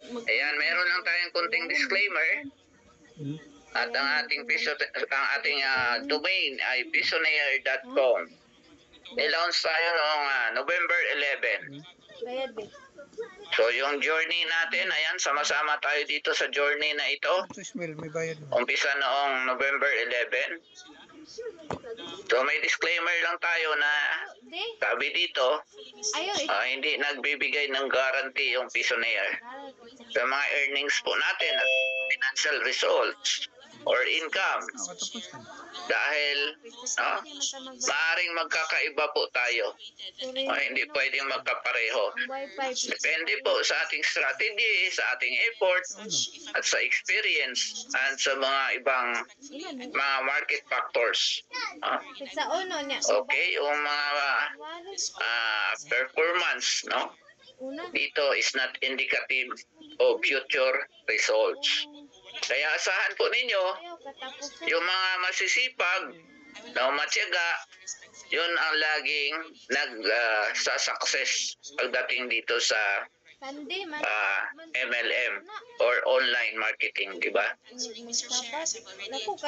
Ayan, meron lang tayong konting disclaimer. At ang ating domain ay pisonair.com. Nilaunch tayo noong November 11. So yung journey natin, ayan, sama-sama tayo dito sa journey na ito. Umpisa noong November 11. So may disclaimer lang tayo na sabi dito, hindi nagbibigay ng guarantee yung Pisonair sa mga earnings po natin at financial results or income. Dahil maaaring magkakaiba po tayo. Hindi pwedeng magkapareho. Depende po sa ating strategy, sa ating effort, at sa experience, at sa mga ibang mga market factors. Okay, yung mga performance, no? Dito is not indicative of future results. Kaya asahan po ninyo, yung mga masisipag, matyaga, yun ang laging nag-success pagdating dito sa MLM or online marketing, di ba?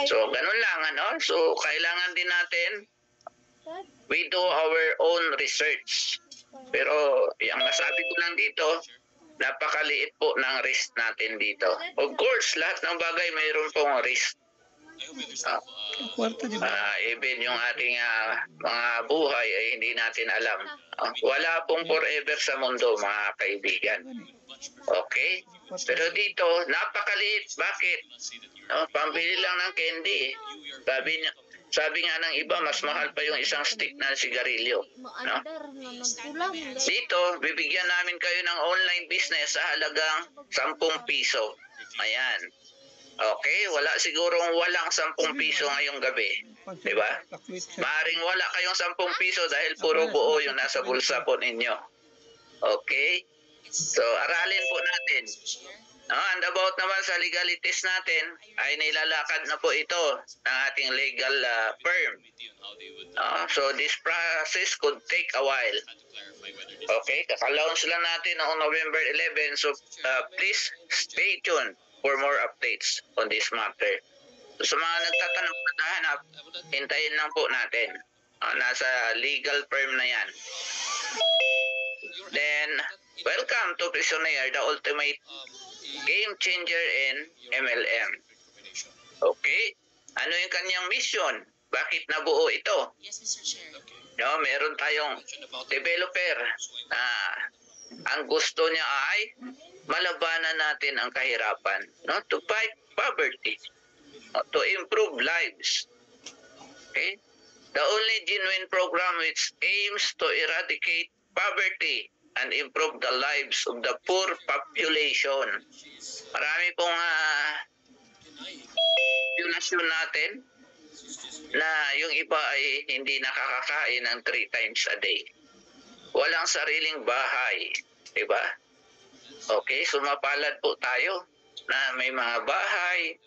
So, ganun lang, ano? So, kailangan din natin, we do our own research. Pero, yung masabi ko lang dito, napakaliit po ng risk natin dito. Of course, lahat ng bagay mayroon pong risk. Even yung ating mga buhay ay hindi natin alam. Wala pong forever sa mundo, mga kaibigan. Okay? Pero dito, napakaliit. Bakit? Pambili lang ng candy. Sabi nga ng iba, mas mahal pa yung isang stick na sigarilyo. No? Dito, bibigyan namin kayo ng online business sa halagang 10 piso. Ayan. Okay, wala sigurong walang 10 piso ngayong gabi. Diba? Maaring wala kayong 10 piso dahil puro buo yung nasa bulsa po ninyo. Okay? So, aralin po natin. And about naman sa legalities natin, ay nilalakad na po ito ng ating legal firm. So, this process could take a while. Okay, kakalaunch lang natin noong November 11. So, please stay tuned for more updates on this matter. So, sa mga nagtatanong na nahanap, hintayin lang po natin. Nasa legal firm na yan. Then, welcome to Pisonair, the ultimate game changer in MLM. Okay? Ano yung kanyang mission? Bakit nabuo ito? Meron tayong developer na ang gusto niya ay malabanan natin ang kahirapan, to fight poverty, to improve lives. Okay? The only genuine program which aims to eradicate poverty and improve the lives of the poor population. Marami pong population natin na yung iba ay hindi nakakakain ng 3 times a day. Walang sariling bahay. Diba? Okay, sumapalad po tayo na may mga bahay.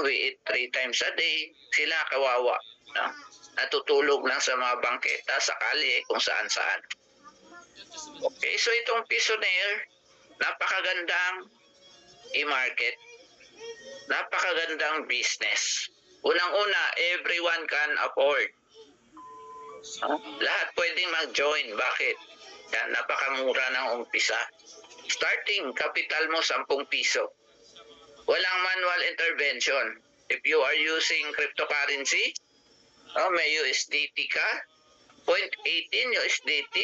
We eat 3 times a day. Sila kawawa. Natutulog lang sa mga bangketa, sa kalye, kung saan-saan. Okay, so itong Pisonair, napakagandang i-market, napakagandang business. Unang-una, everyone can afford. Lahat pwedeng mag-join. Bakit? Yan, napakamura ng umpisa. Starting capital mo 10 piso. Walang manual intervention. If you are using cryptocurrency, may USDT ka, 0.18 USDT,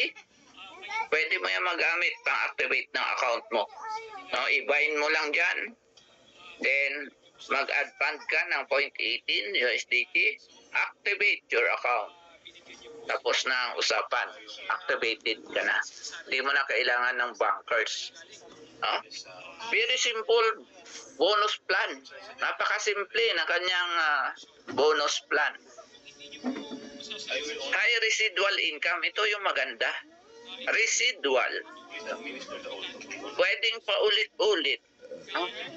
pwede mo yan magamit pang-activate ng account mo. I-bind mo lang dyan. Then, mag-add fund ka ng 0.18 USDT, activate your account. Tapos na ang usapan. Activated ka na. Hindi mo na kailangan ng bankers. Very simple bonus plan. Napakasimple na kanyang bonus plan. High residual income. Ito yung maganda. Residual. Pwedeng paulit-ulit.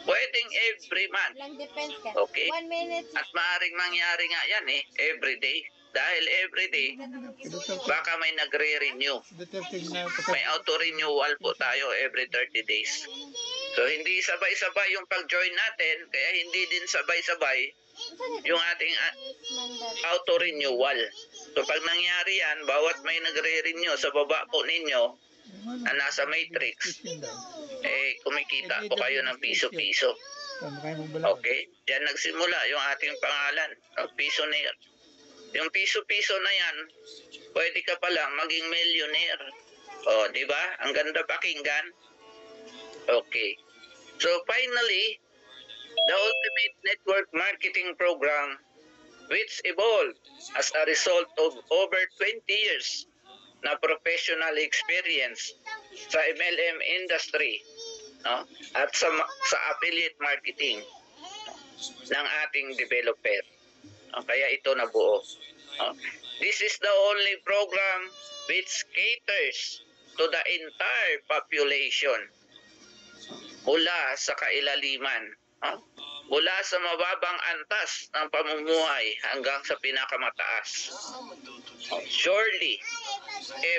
Pwedeng every month. Okay? At maaaring mangyari nga yan every day. Dahil everyday, baka may nagre-renew. May auto-renewal po tayo every 30 days. So hindi sabay-sabay yung pag-join natin, kaya hindi din sabay-sabay yung ating auto-renewal. So pag nangyari yan, bawat may nagre-renew sa baba po ninyo na nasa matrix, kumikita po kayo ng piso-piso. Okay? Yan nagsimula yung ating pangalan, Pisonaire. Yung piso-piso na yan, pwede ka palang maging millionaire. O, di ba? Ang ganda pakinggan. Okay. So finally, the Ultimate Network Marketing Program, which evolved as a result of over 20 years na professional experience sa MLM industry, no? At sa affiliate marketing ng ating developer. Kaya ito nabuo. This is the only program which caters to the entire population mula sa kailaliman, mula sa mababang antas ng pamumuhay hanggang sa pinakamataas. Surely,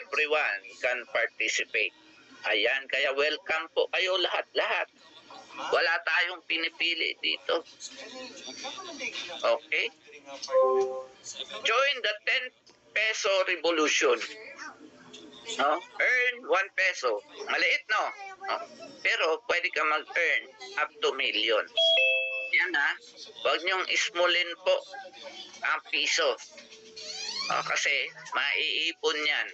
everyone can participate. Ayan, kaya welcome po kayo lahat-lahat. Wala tayong pinipili dito. Okay? Join the 10 peso revolution. No? Earn 1 peso. Maliit, no? Pero pwede ka mag-earn up to million. Yan ha. Huwag niyong ismulin po ang piso. Kasi maiipon yan.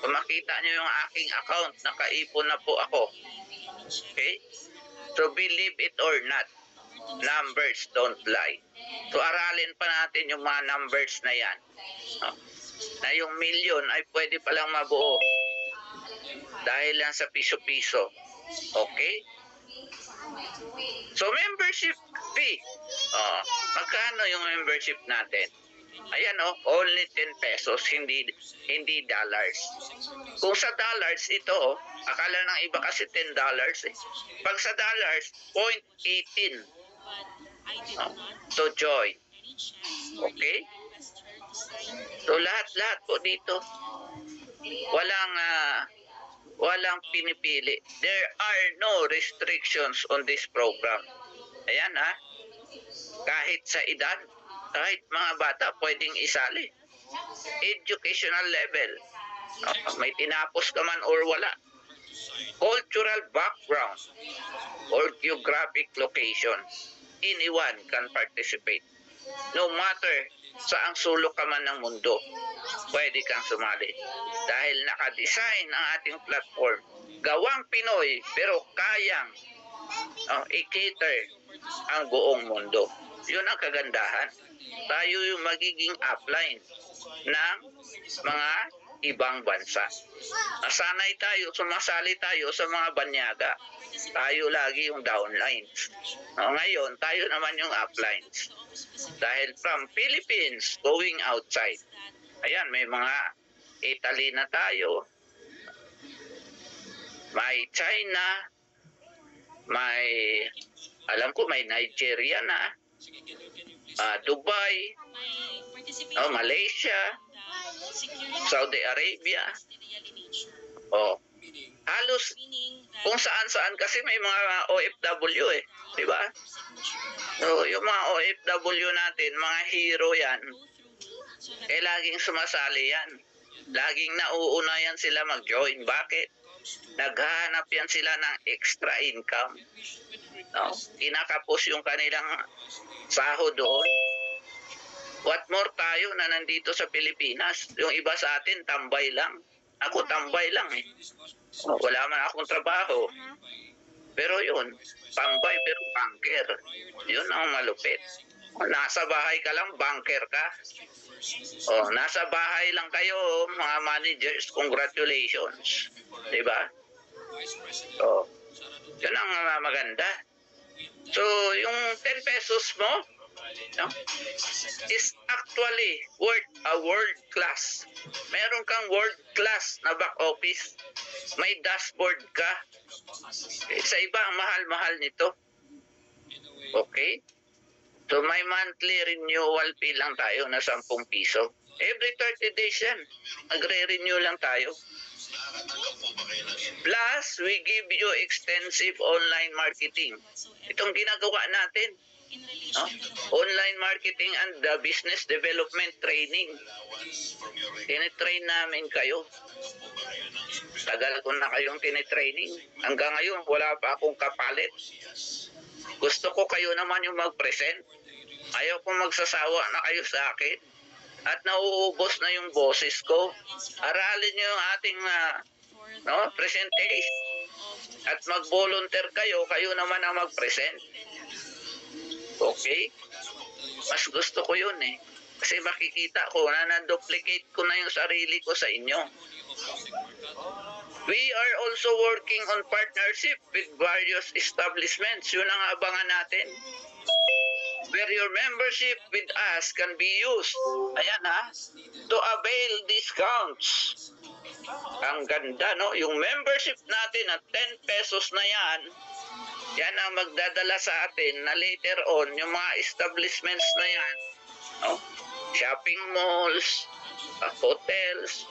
Kung makita niyo yung aking account, nakaipon na po ako. Okay? So believe it or not, numbers don't lie. So aralin pa natin yung mga numbers na yan. Na yung million ay pwede palang mabuo dahil lang sa piso-piso. Okay? So membership fee. Magkano yung membership natin? Ayan only 10 pesos, hindi dollars. Kung sa dollars ito, akala ng iba kasi $10 eh. Pag sa dollars, 0.18 to join. Okay? So lahat-lahat po dito. Walang pinipili. There are no restrictions on this program. Ayan kahit sa edad, kahit mga bata pwedeng isali. Educational level. May tinapos ka man or wala. Cultural background or geographic location. Anyone can participate. No matter saang sulok ka man ng mundo, pwede kang sumali. Dahil nakadesign ang ating platform. Gawang Pinoy, pero kayang i-cater ang buong mundo. Yun ang kagandahan. Tayo yung magiging upline ng mga ibang bansa. Nasanay tayo, sumasali tayo sa mga banyaga. Tayo lagi yung downlines. Ngayon, tayo naman yung uplines. Dahil from Philippines going outside. Ayan, may mga Italy na tayo. May China. May, alam ko, may Nigeria na. Dubai. Malaysia. Saudi Arabia. Halos kung saan-saan kasi may mga OFW eh. Diba? So, yung mga OFW natin, mga hero yan, laging sumasali yan. Laging nauuna yan sila mag-join. Bakit? Naghahanap yan sila ng extra income. Kinakapos yung kanilang sahod doon. What more tayo na nandito sa Pilipinas? Yung iba sa atin, tambay lang. Ako tambay lang eh. Wala man akong trabaho. Pero yun, tambay pero banker. Yun ang malupit. Nasa bahay ka lang, banker ka. Nasa bahay lang kayo, mga managers, congratulations. Diba? Yun ang maganda. So, yung 10 pesos mo, is actually worth a world class. Meron kang world class na back office. May dashboard ka. Sa iba, ang mahal-mahal nito. Okay? So may monthly renewal fee lang tayo na 10 piso. Every 30 days yan. Magre-renew lang tayo. Plus, we give you extensive online marketing. Itong ginagawa natin. No? Online marketing and business development training. Tinitrain namin kayo. Tagal ko na kayong tinitraining. Hanggang ngayon, wala pa akong kapalit. Gusto ko kayo naman yung mag-present. Ayaw ko magsasawa na kayo sa akin. At nauubos na yung boses ko. Aralin nyo yung ating presentation. At mag-volunteer kayo, kayo naman ang mag-present. Okay? Mas gusto ko yun eh. Kasi makikita ko na na-duplicate ko na yung sarili ko sa inyo. We are also working on partnership with various establishments. Yun ang abangan natin. Where your membership with us can be used. Ayan ha. To avail discounts. Ang ganda, no? Yung membership natin na 10 pesos na yan, yan ang magdadala sa atin na later on, yung mga establishments na yan, no? Shopping malls, hotels,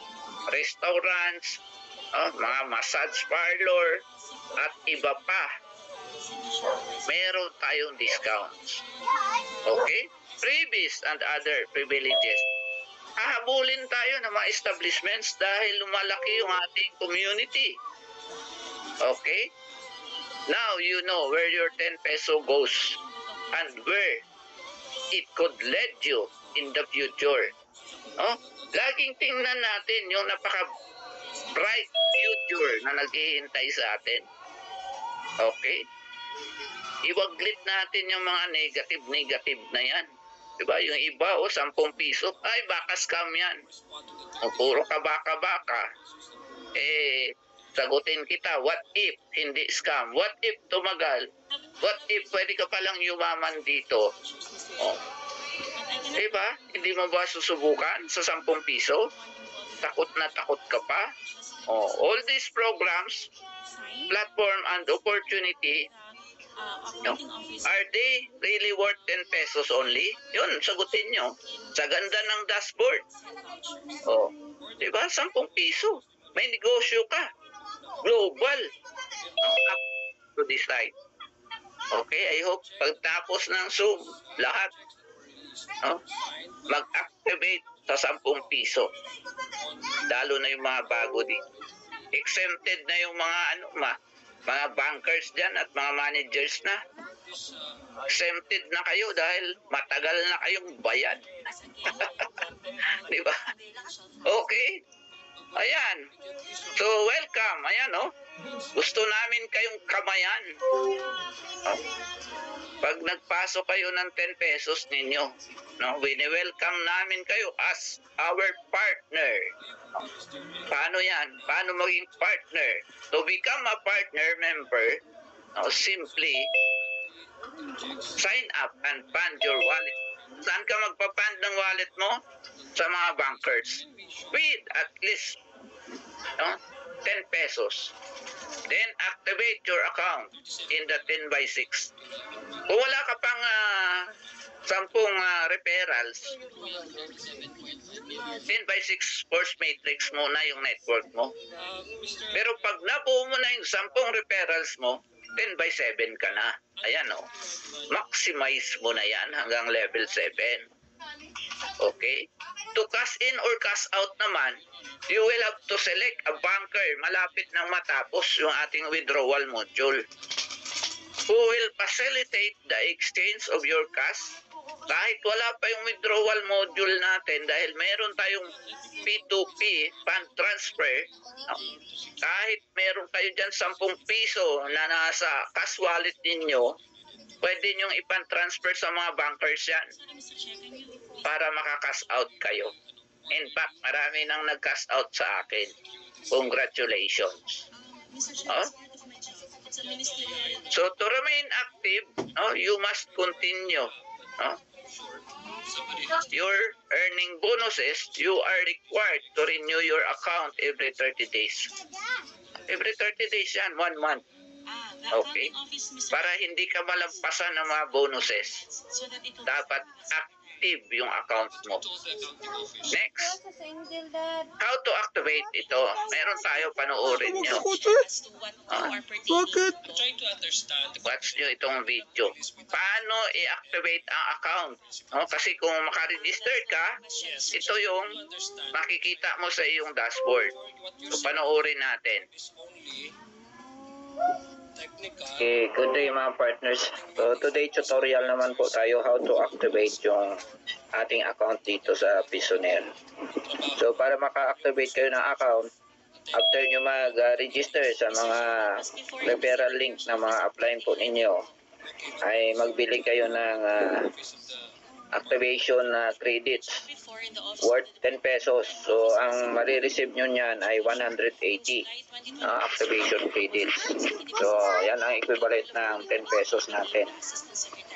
restaurants, mga massage parlor, at iba pa. Meron tayong discounts. Okay? Freebies and other privileges. Hahabulin tayo ng mga establishments dahil lumalaki yung ating community. Okay? Now you know where your 10 peso goes and where it could lead you in the future. Laging tingnan natin yung napaka-bright future na naghihintay sa atin. Okay? Iwaglit natin yung mga negative na yan. Diba? Yung iba, 10 piso. Ay, baka scam yan. Puro ka baka-baka. Sagutin kita, what if hindi scam? What if tumagal? What if pwede ka palang yumaman dito? Diba? Hindi mo ba susubukan sa 10 piso? Takot na takot ka pa? All these programs, platform and opportunity, are they really worth 10 pesos only? Yun, sagutin nyo. Sa ganda ng dashboard. Diba? 10 piso. May negosyo ka. Global. Up to decide. Okay, I hope pagtapos ng Zoom, lahat mag-activate sa 10 piso. Lalo na yung mga bago din. Exempted na yung mga bankers dyan at mga managers na. Exempted na kayo dahil matagal na kayong bayad. Diba? Okay? Ayan. So, welcome. Ayan, Gusto namin kayong kamayan. Pag nagpasok kayo ng 10 pesos ninyo, wini-welcome namin kayo as our partner. Paano yan? Paano maging partner? To become a partner member, simply sign up and fund your wallet. Saan ka magpa-fund ng wallet mo? Sa mga bankers. With at least 10 pesos. Then activate your account in the 10x6. Kung wala ka pang 10 referrals, 10x6 force matrix muna yung network mo. Pero pag nabuo mo na yung 10 referrals mo, 10x7 ka na. Ayan maximize mo na yan hanggang level 7. Okay? To cash in or cash out naman, you will have to select a banker malapit nang matapos yung ating withdrawal module, who will facilitate the exchange of your cash. Kahit wala pa yung withdrawal module natin, dahil meron tayong P2P, fund transfer, kahit meron kayo dyan 10 piso na nasa cash wallet ninyo, pwede nyong ipan-transfer sa mga bankers yan para maka-cash out kayo. In fact, marami nang nag-cash out sa akin. Congratulations. So, to remain active, you must continue. Your earning bonuses, you are required to renew your account every 30 days. Every 30 days yan, 1 month. Okay? Para hindi ka malampasan ng mga bonuses. Dapat active yung account mo. Next, how to activate ito. Meron tayo, panoorin nyo. Bakit? Watch nyo itong video. Paano i-activate ang account? Kasi kung makaregister ka, ito yung makikita mo sa iyong dashboard. So, panoorin natin. Okay, good day mga partners. So today tutorial naman po tayo how to activate yung ating account dito sa Pisoner. So para maka-activate kayo ng account, after nyo mag-register sa mga referral link na mga upline po ninyo, ay magbili kayo ng activation credits worth 10 pesos. So ang marireceive nyo niyan ay 180 activation credits. So yan ang equivalent ng 10 pesos natin.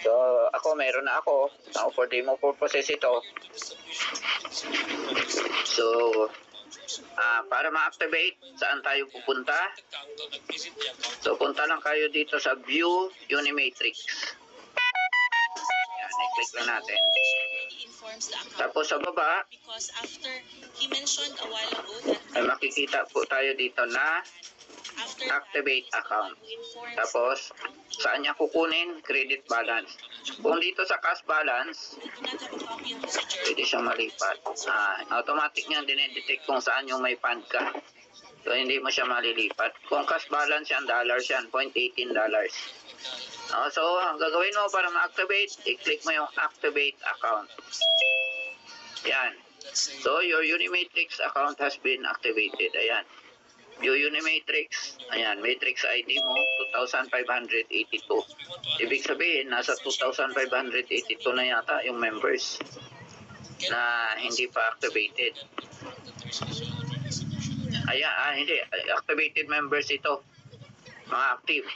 So ako, meron na ako. For demo purposes ito. So para ma-activate, saan tayo pupunta? So punta lang kayo dito sa View Unimatrix. Yan, i-click lang natin. Tapos sa baba, ay makikita po tayo dito na activate account. Tapos, saan niya kukunin? Credit balance. Kung dito sa cash balance, pwede siyang malipat. Automatic niya dinedetect kung saan yung may fund ka. So, hindi mo siya malilipat. Kung cash balance yan, dollars yan, $0.18. So, ang gagawin mo para ma-activate, i-click mo yung activate account. Yan. So, your Unimatrix account has been activated. Ayan. View Unimatrix. Ayan, matrix ID mo, 2,582. Ibig sabihin, nasa 2,582 na yata yung members na hindi pa activated. Ayan, hindi. Activated members ito. Mga active.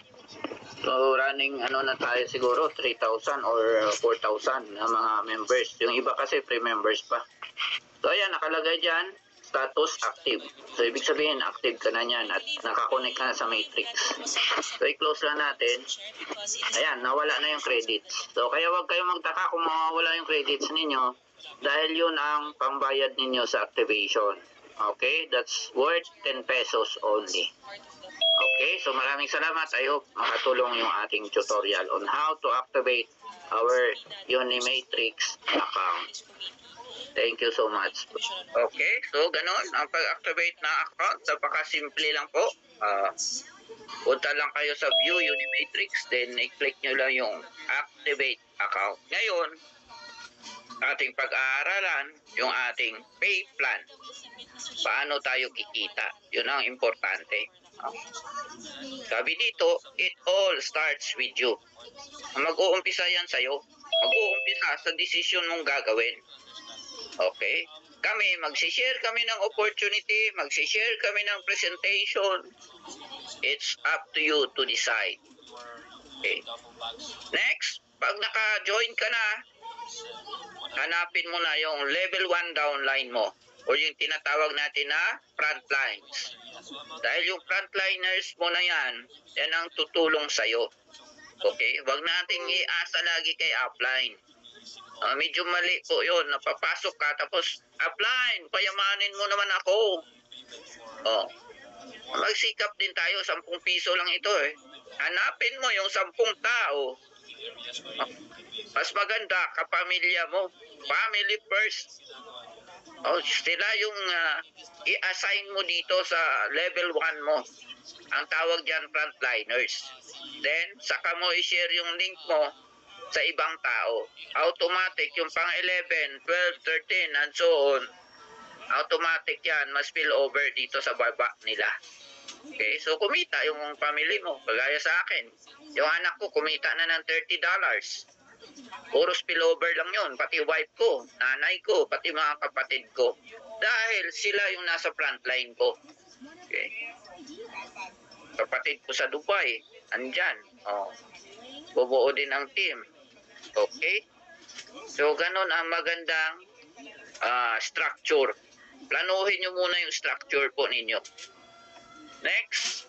So, running na tayo siguro, 3,000 or 4,000 na mga members. Yung iba kasi free members pa. So, ayan, nakalagay dyan, status active. So, ibig sabihin, active ka na yan at nakakonect ka na sa matrix. So, i-close lang natin. Ayan, nawala na yung credits. So, kaya wag kayong magtaka kung mawawala yung credits ninyo dahil yun ang pambayad ninyo sa activation. Okay? That's worth 10 pesos only. Okay, so maraming salamat. I hope makatulong yung ating tutorial on how to activate our Unimatrix account. Thank you so much. Okay, so ganon ang pag-activate na account. Napaka-simple lang po. Punta lang kayo sa View Unimatrix, then i-click nyo lang yung activate account. Ngayon, ating pag-aaralan yung ating pay plan. Paano tayo kikita? Yun ang importante. Sabi dito, it all starts with you. Mag-uumpisa yan sa'yo. Mag-uumpisa sa decision mong gagawin. Okay? Kami, magsishare kami ng opportunity, magsishare kami ng presentation. It's up to you to decide. Okay. Next, pag naka-join ka na, hanapin mo na yung level 1 downline mo o yung tinatawag natin na frontlines. Dahil yung frontliners mo na yan ang tutulong sa'yo. Okay? Huwag nating iasa lagi kay upline. Medyo mali po yun. Napapasok ka tapos, upline, payamanin mo naman ako. Magsikap din tayo, 10 piso lang ito eh. Hanapin mo yung 10 tao. Mas maganda kapamilya mo. Family first. Sila yung i-assign mo dito sa level 1 mo. Ang tawag dyan frontliners. Then, saka mo i-share yung link mo sa ibang tao. Automatic yung pang 11, 12, 13, and so on. Automatic yan, mas spill over dito sa baba nila. Okay, so kumita yung family mo. Kagaya sa akin. Yung anak ko kumita na ng $30. Puro spillover lang yun. Pati wife ko, nanay ko, pati mga kapatid ko. Dahil sila yung nasa frontline ko. Okay. Kapatid ko sa Dubai, andyan. Bubuo din ang team. Okay? So, ganun ang magandang structure. Planuhin nyo muna yung structure po ninyo. Next.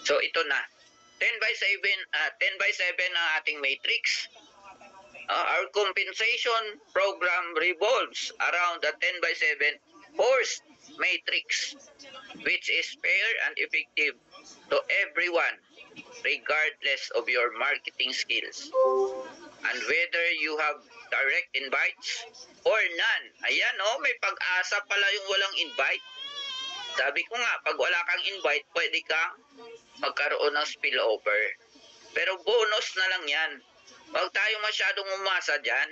So, ito na. 10 by 7 ang ating matrix. Our compensation program revolves around the 10 by 7 force matrix, which is fair and effective to everyone, regardless of your marketing skills. And whether you have direct invites or none. Ayan, may pag-asa pala yung walang invite. Sabi ko nga, pag wala kang invite, pwede kang magkaroon ng spillover. Pero bonus na lang yan. Huwag tayong masyadong umasa dyan.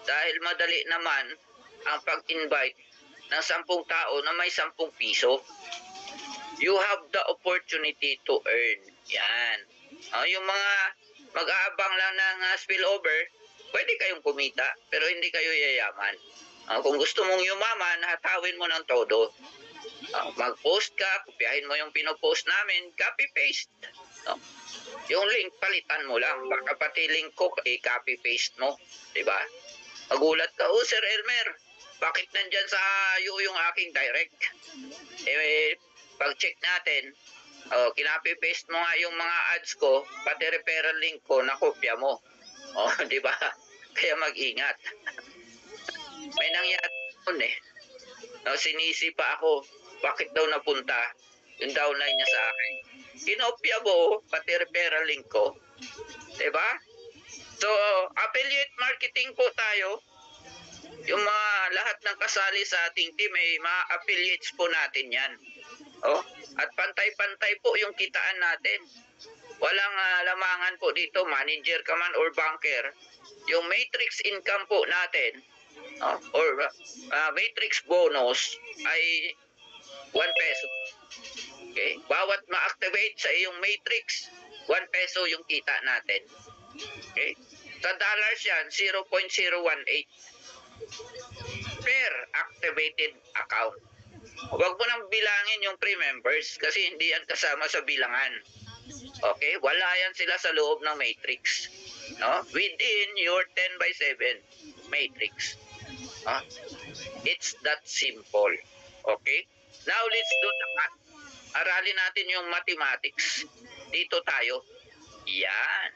Dahil madali naman ang pag-invite ng 10 tao na may 10 piso. You have the opportunity to earn. Yan. Yung mga mag-aabang lang ng spillover, pwede kayong kumita, pero hindi kayo yayaman. Kung gusto mong yumaman, hatawin mo ng todo. Mag-post ka, kopyahin mo yung pinopost namin, copy-paste. Yung link, palitan mo lang. Baka pati link ko, copy-paste mo. Diba? Magulat ka, Sir Elmer, bakit nandyan sa yung aking direct? Pag-check natin, kinapi-paste mo nga yung mga ads ko, pati referral link ko, nakopya mo. Diba? Kaya mag-ingat. May nangyari nun sinisi pa ako, bakit daw napunta yung downline niya sa akin. Kinopya mo, pati referral link ko. Diba? So, affiliate marketing po tayo. Yung mga lahat ng kasali sa ating team, mga affiliates po natin yan. At pantay-pantay po yung kitaan natin. Walang lamangan po dito, manager ka man or banker. Yung matrix income po natin, or matrix bonus ay 1 peso. Okay? Bawat ma-activate sa iyong matrix, 1 peso yung kita natin. Okay? Sa dollars yan, 0.018 per activated account. Huwag mo nang bilangin yung pre-members kasi hindi yan kasama sa bilangan. Okay? Wala yan sila sa loob ng matrix. Within your 10 by 7 matrix. It's that simple. Okay? Now, let's do the math. Aralin natin yung mathematics. Dito tayo. Yan.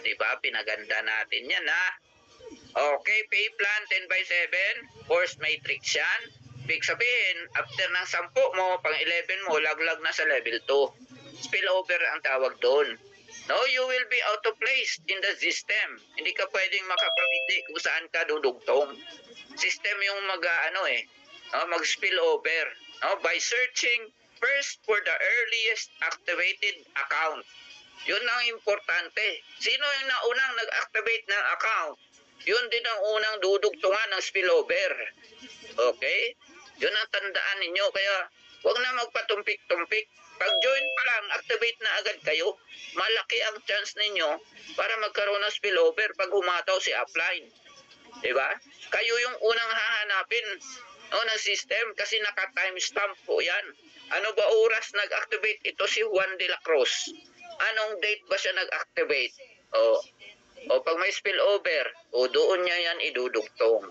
Diba? Pinaganda natin yan, Okay, pay plan 10 by 7. Force matrix yan. Ibig sabihin, after ng 10 mo, pang 11 mo, laglag na sa level 2. Spillover ang tawag doon. No, you will be out of place in the system. Hindi ka pwedeng makapamiti kung saan ka dudugtong. System yung mag-spillover. By searching first for the earliest activated account. Yun ang importante. Sino yung naunang nag-activate ng account? Yun din ang unang dudugtungan ng spillover. Okay? Yun ang tandaan ninyo. Kaya huwag na magpatumpik-tumpik. Pag join pa lang, activate na agad kayo. Malaki ang chance ninyo para magkaroon ng spillover pag humataw si upline. Diba? Kayo yung unang hahanapin ng system kasi naka-timestamp po yan. Ano ba oras nag-activate ito si Juan de la Cruz? Anong date ba siya nag-activate? Pag may spillover, doon niya yan idudugtong.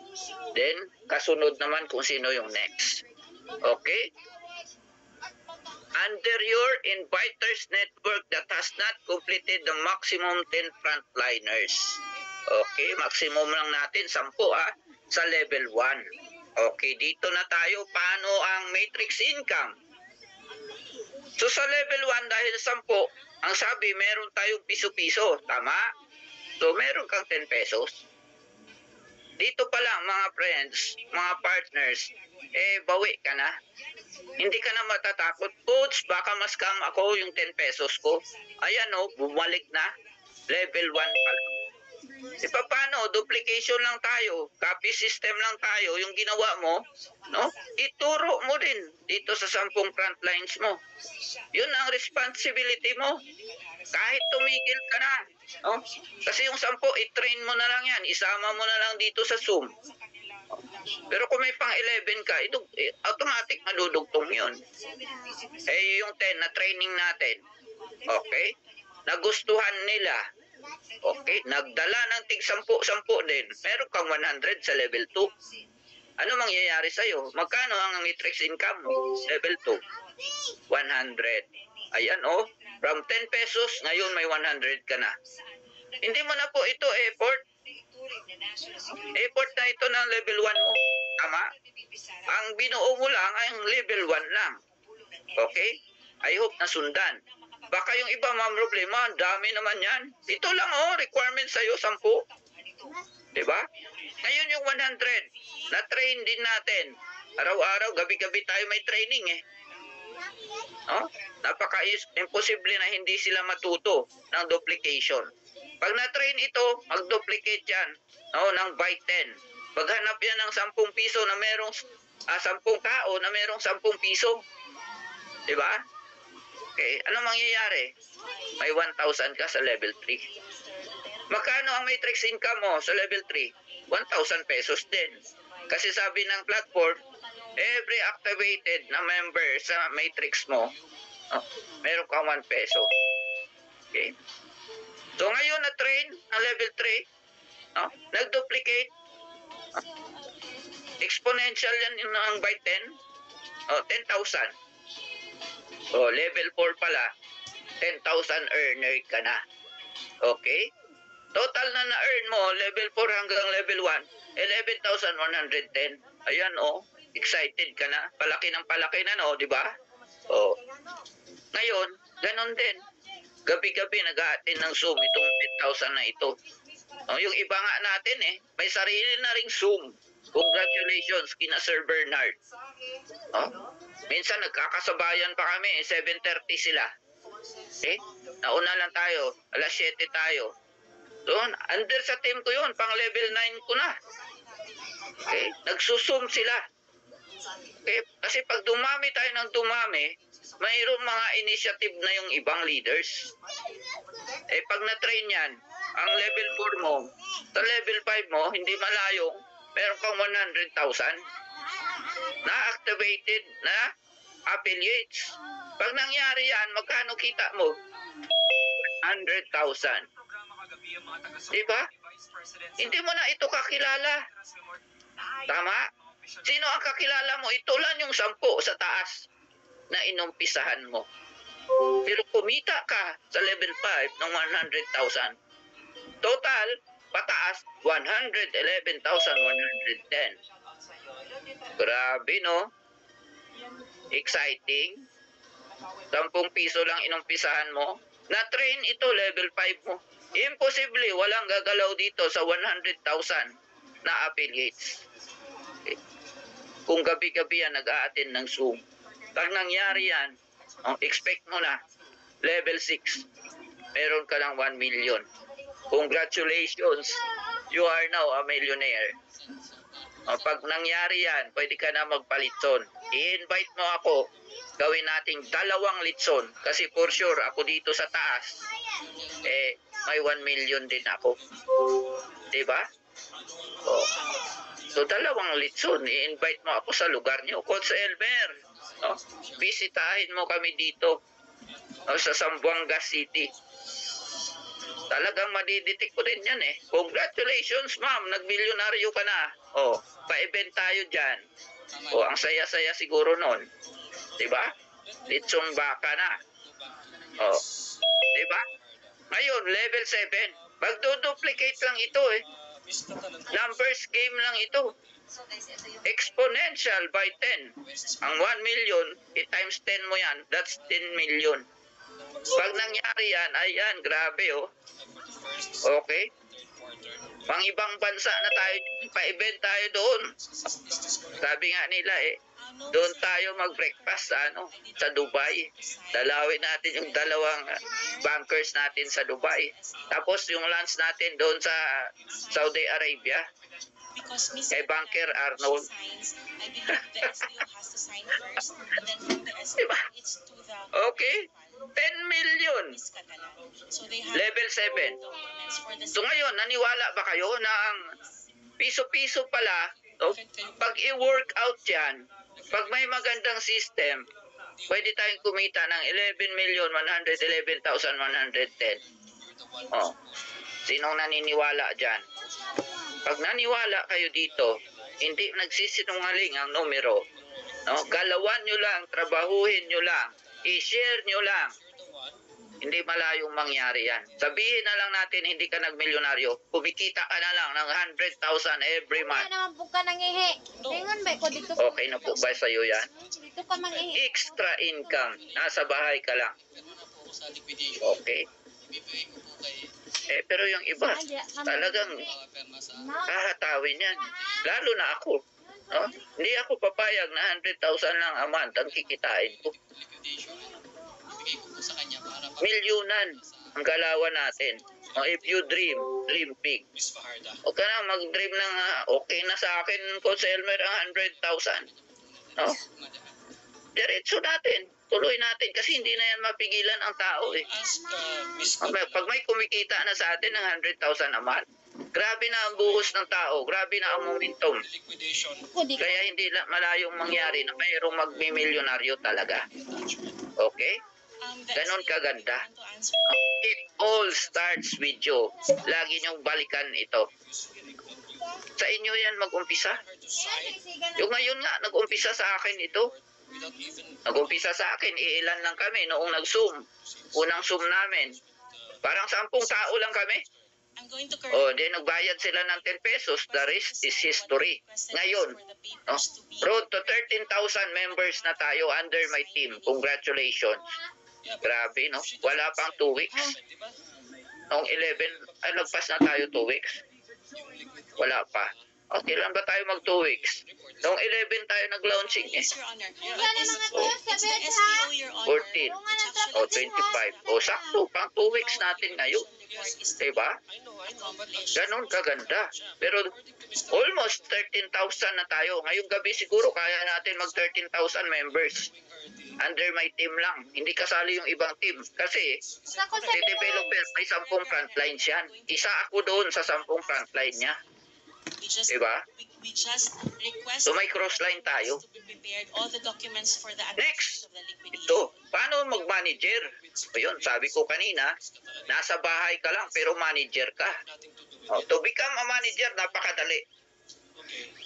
Then, kasunod naman kung sino yung next. Okay? Under your inviters network that has not completed the maximum 10 frontliners. Okay, maximum lang natin 10 sa level 1. Okay, dito na tayo. Paano ang matrix income? So sa level 1 dahil 10, ang sabi meron tayong piso-piso, tama? So meron kang 10 pesos. Dito pa lang mga friends, mga partners, bawi ka na. Hindi ka na matatakot. Coach, baka ma-scam ako yung 10 pesos ko. Ayan bumalik na. Level 1 pa lang. Paano? Duplication lang tayo. Copy system lang tayo. Yung ginawa mo, ituro mo din dito sa 10 frontlines mo. Yun ang responsibility mo. Kahit tumigil ka na. Kasi yung 10, i-train mo na lang yan. Isama mo na lang dito sa Zoom. Pero kung may pang 11 ka, automatic madudugtong yun. Yung 10 na training natin. Okay? Nagustuhan nila. Okay? Nagdala ng tig 10 din. Meron kang 100 sa level 2. Ano mangyayari sa'yo? Magkano ang matrix income mo? Level 2. 100. Ayan From 10 pesos, ngayon may 100 ka na. Hindi mo na po ito effort. Effort na ito ng level 1 mo. Tama? Ang binuo mo lang ay ang level 1 lang. Okay? I hope nasundan. Baka yung iba problema, ang dami naman yan. Ito lang requirement sa'yo, 10. Diba? Ngayon yung 100, na-train din natin. Araw-araw, gabi-gabi tayo may training Napaka-imposible na hindi sila matuto ng duplication. Pag na-train ito, mag-duplicate yan ng byte 10. Maghanap yan ng 10 piso na merong 10 tao na merong 10 piso. Diba? Okay, ano mangyayari? May 1,000 ka sa level 3. Magkano ang matrix income mo sa level 3? 1,000 pesos din. Kasi sabi ng platform, every activated na member sa matrix mo, meron kang 1 peso. Okay? So ngayon na-train ang level 3, nag-duplicate, exponential yan ang by 10, 10,000. Level 4 pala, 10,000 earner ka na. Okay? Total na na-earn mo, level 4 hanggang level 1, 11,110. Ayan, excited ka na. Palaki ng palaki na, di ba? Ngayon, ganon din. Gabi-gabi nag-aatin ng Zoom itong 10,000 na ito. Yung iba nga natin, may sarili na ring Zoom. Congratulations, kina Sir Bernard. Minsan nagkakasabayan pa kami, 7:30 sila. Nauna lang tayo, alas 7 tayo. Doon, under sa team ko yun, pang level 9 ko na. Okay? Nagsusum sila. Okay? Kasi pag dumami tayo ng dumami, mayroong mga initiative na yung ibang leaders. Pag na-train yan, ang level 4 mo, sa level 5 mo, hindi malayo, meron kang 100,000 na-activated na affiliates. Pag nangyari yan, magkano kita mo? 100,000. Diba? Hindi mo na ito kakilala. Tama? Sino ang kakilala mo? Ito lang yung 10 sa taas na inumpisahan mo. Pero kumita ka sa level 5 ng 100,000. Total, pataas, 111,110. Grabe, no? Exciting. 10 piso lang inumpisahan mo. Na-train ito, level 5 mo. Imposible, walang gagalaw dito sa 100,000 na affiliates. Okay. Kung gabi-gabi yan, nag-a-attend ng Zoom. Pag nangyari yan, expect mo na, level 6, meron ka ng 1 million. Congratulations, you are now a millionaire. Pag nangyari yan, pwede ka na magpalitson. I-invite mo ako, gawin nating 2 litson. Kasi for sure, ako dito sa taas, may 1 million din ako. Diba? So 2 litson, i-invite mo ako sa lugar niyo. Coach Elmer, bisitahin mo kami dito sa Zamboanga City. Talagang madidetect ko rin yan Congratulations, ma'am, nag-milyonaryo ka na. Pa-event tayo dyan. Ang saya-saya siguro nun. Diba? Litsong baka na. Diba? Ngayon, level 7. Magdo-duplicate lang ito Numbers game lang ito. Exponential by 10. Ang 1 million, times 10 mo yan, that's 10 million. Pag nangyari yan, ayan, grabe Okay? Pang ibang bansa na tayo, pa-event tayo doon. Sabi nga nila doon tayo mag-breakfast sa Dubai. Dalawin natin yung 2 bankers natin sa Dubai. Tapos yung lunch natin doon sa Saudi Arabia. Kay Banker Arnold. Diba? Okay? 10 million. Level 7. So ngayon, naniwala ba kayo na ang piso-piso pala, pag i-work out yan, pag may magandang system, pwede tayong kumita ng 11,111,110. Sinong naniniwala dyan? Pag naniwala kayo dito, hindi nagsisinungaling ang numero. Galawan nyo lang, trabahuhin nyo lang, i-share nyo lang. Hindi malayong mangyari yan. Sabihin na lang natin hindi ka nagmilyonaryo, kumikita ka na lang ng 100,000 every Kaya month. naman po ka nangihi. Ingon ba ko dito? Okay na po ba sa'yo yan? Dito ka mangihi. Extra income. Nasa bahay ka lang. Okay. Pero yung iba, talagang hahatawin yan. Lalo na ako. No? Hindi ako papayag na 100,000 lang a month ang kikitain ko. Milyunan ang galawan natin. If you dream big. Huwag ka na mag-dream ng okay na sa akin, Coach Elmer, ang 100,000. No? Diretso natin. Tuloy natin kasi hindi na yan mapigilan ang tao eh. Pag may kumikita na sa atin ng 100,000 a month, grabe na ang buhos ng tao, grabe na ang momentum. Kaya hindi malayong mangyari na mayroong magmimilyonaryo talaga. Okay? Ganon kaganda. It all starts with you. Lagi niyong balikan ito. Sa inyo yan mag-umpisa. Yung ngayon nga, nag-umpisa sa akin ito. Nag-umpisa sa akin, ilan lang kami noong nag-Zoom. Unang Zoom namin. Parang 10 tao lang kami. Then nagbayad sila ng 10 pesos. The rest is history. Ngayon, road to 13,000 members na tayo under my team. Congratulations. Grabe, no? Wala pang 2 weeks. Noong 11, nagpas na tayo 2 weeks. Wala pa. Okay lang ba tayo mag 2 weeks? Noong 11 tayo nag-launching eh. 14. O 25. O sakto, pang 2 weeks natin ngayon. Diba? Ganon kaganda. Pero almost 13,000 na tayo. Ngayong gabi siguro kaya natin mag 13,000 members. Under my team lang. Hindi kasali yung ibang team. Kasi si developer may 10 frontlines yan. Isa ako doon sa 10 frontline niya. Diba? So may cross-line tayo. Next, ito. Paano mag-manager? Ayun, sabi ko kanina, nasa bahay ka lang pero manager ka. To become a manager, napakadali.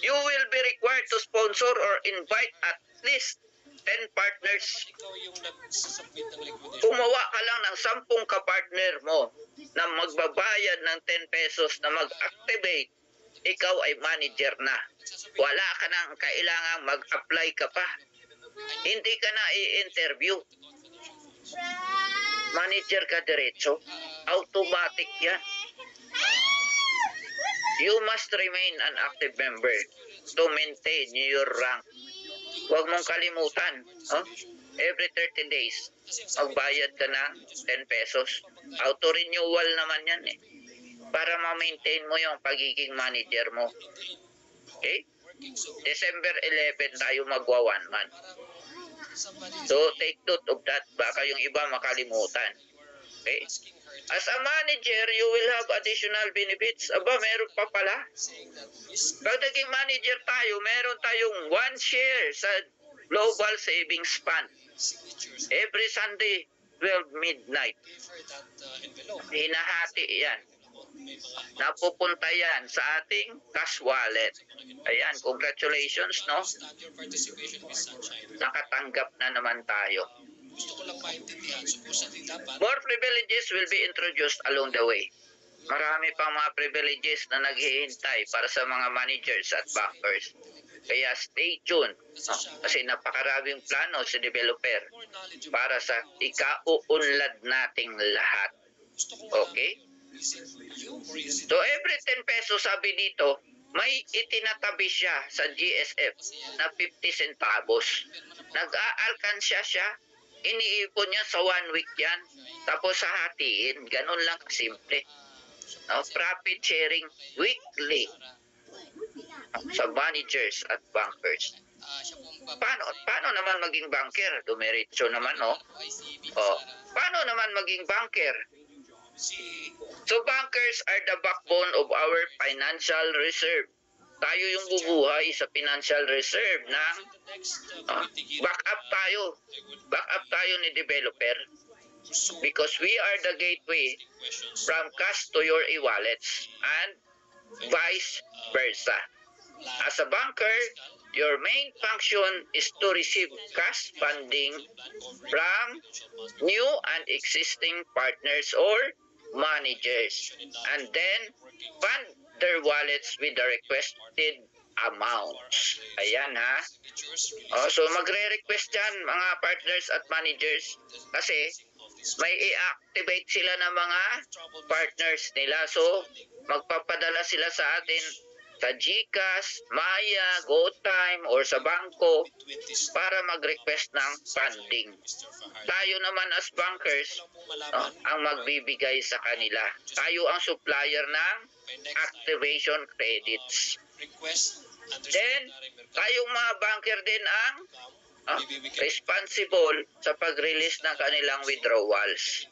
You will be required to sponsor or invite at least 10 partners. Gumawa ka lang ng 10 kapartner mo na magbabayad ng 10 pesos na mag-activate. Ikaw ay manager na. Wala ka nang kailangang mag-apply ka pa. Hindi ka na i-interview. Manager ka diretso. Automatic yan. You must remain an active member to maintain your rank. Huwag mong kalimutan. Every 30 days, magbayad ka ng 10 pesos. Auto-renewal naman yan eh. Para ma-maintain mo yung pagiging manager mo. Okay? December 11 tayo magwa 1 month. So, take note of that. Baka yung iba makalimutan. Okay? As a manager, you will have additional benefits. Aba, meron pa pala. Pag naging manager tayo, meron tayong 1 share sa Global Savings Fund. Every Sunday, 12 midnight. Hinahati yan. Napupunta yan sa ating cash wallet. Ayan, congratulations, no? Nakatanggap na naman tayo. More privileges will be introduced along the way. Marami pang mga privileges na naghihintay para sa mga managers at bankers. Kaya stay tuned. Kasi napakaraming plano sa developer para sa ikauunlad nating lahat. Okay? So every 10 pesos sabi dito, may itinatabi siya sa GSF na 50 centavos. Nag-aalkansya siya, iniipon niya sa 1 week yan, tapos hahatiin, ganun lang kasimple. No? Profit sharing weekly sa managers at bankers. Paano naman maging banker? Dumiretso naman, no? Paano naman maging banker? So bankers are the backbone of our financial reserve. Tayo yung bubuhay sa financial reserve ng backup tayo. Backup tayo ni developer. Because we are the gateway from cash to your e-wallets and vice versa. As a banker, Your main function is to receive cash funding from new and existing partners or managers, and then fund their wallets with the requested amounts. Ayan ha. So magre-request dyan mga partners at managers kasi may i-activate sila ng mga partners nila. So magpapadala sila sa atin sa GCash, Maya, GoTime, or sa bangko para mag-request ng funding. Tayo naman as bankers, ang magbibigay sa kanila. Tayo ang supplier ng activation credits. Then, tayong mga banker din ang responsible sa pag-release ng kanilang withdrawals.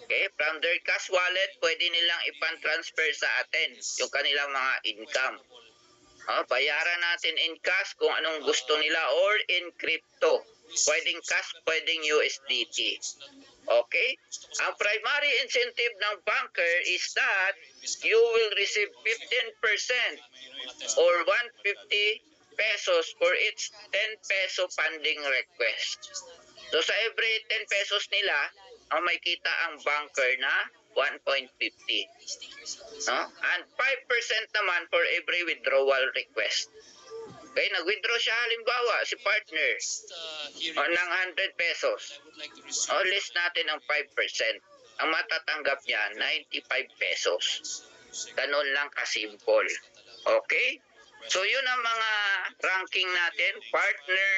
Okay, from their cash wallet, pwede nilang ipan-transfer sa atin yung kanilang mga income. Bayaran natin in cash kung anong gusto nila or in crypto. Pwedeng cash, pwedeng USDT. Okay? Ang primary incentive ng banker is that you will receive 15% or 150 pesos for each 10 peso funding request. So sa every 10 pesos nila, ang may kita ang banker na 1.50. And 5% naman for every withdrawal request. Okay, nag-withdraw siya halimbawa si partner ng 100 pesos. List natin ang 5%. Ang matatanggap niya 95 pesos. Ganun lang kasimple. Okay? So yun ang mga ranking natin, partner,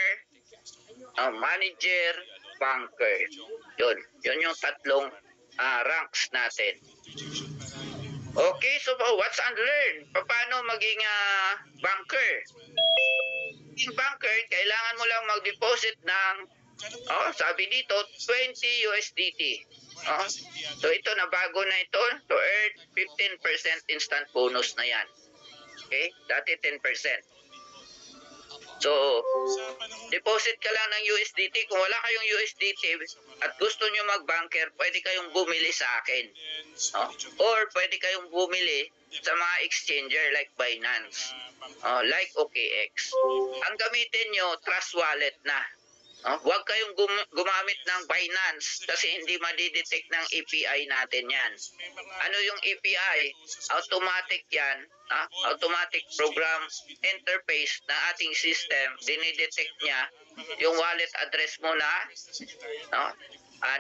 manager, banker. Yun yung tatlong ranks natin. Okay, so what's unlearn? Paano maging banker? Maging banker, kailangan mo lang mag-deposit ng, sabi dito, 20 USDT. So ito, nabago na ito, to earn 15% instant bonus na yan. Okay, dati 10%. So, deposit ka lang ng USDT. Kung wala kayong USDT at gusto nyo mag-banker, pwede kayong bumili sa akin. Or pwede kayong bumili sa mga exchanger like Binance, like OKX. Ang gamitin nyo, Trust Wallet na. Huwag kayong gumamit ng Binance kasi hindi madidetect ng API natin yan. Ano yung API? Automatic yan. Automatic program interface na ating system. Dinidetect niya yung wallet address mo na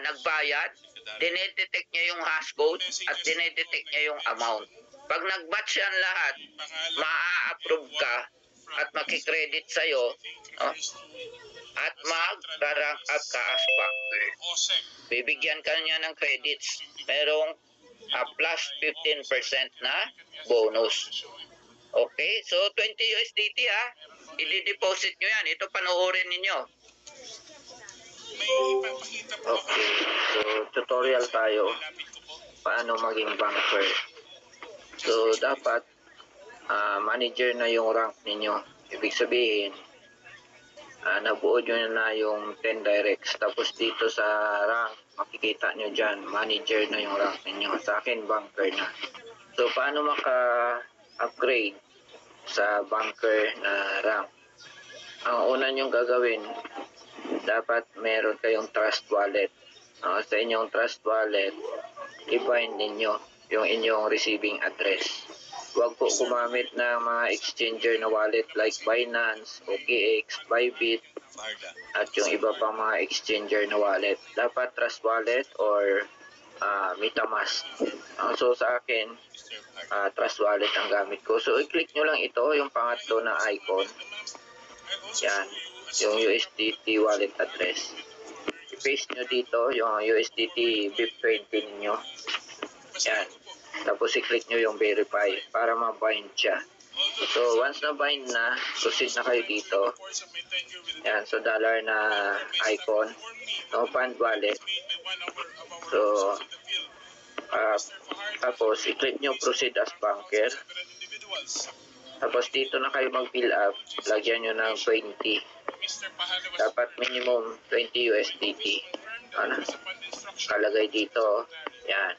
nagbayad. Dinidetect niya yung hashcode at dinidetect niya yung amount. Pag nag-match yan lahat, maa-approve ka at makikredit sa'yo at mag-rank up ka as banker. Bibigyan ka niya ng credits. Merong plus 15% na bonus. Okay, so 20 USDT i-deposit nyo yan. Ito panoorin ninyo. Okay, so tutorial tayo paano maging banker. So dapat manager na yung rank ninyo. Ibig sabihin nabuo nyo na yung 10 directs. Tapos dito sa rank, makikita nyo dyan, manager na yung rank ninyo. Sa akin, banker na. So, paano maka-upgrade sa banker na rank? Ang una nyong gagawin, dapat meron kayong trust wallet. Sa inyong trust wallet, i-bind ninyo yung inyong receiving address. Huwag po gumamit ng mga exchanger na wallet like Binance, OKX, Bybit, at yung iba pang mga exchanger na wallet. Dapat Trust Wallet or MetaMask. So sa akin, Trust Wallet ang gamit ko. So i-click nyo lang ito, yung pangatlo na icon. Yan, yung USDT wallet address. I-paste nyo dito yung USDT BIP20 ninyo. Yan. Tapos i-click nyo yung verify para ma-bind siya. So once na-bind na, proceed na kayo dito. Yan, so dollar na icon. No fund wallet. So tapos i-click nyo proceed as banker. Tapos dito na kayo mag-fill up. Lagyan nyo ng 20. Dapat minimum 20 USDT. Kalagay dito. Yan.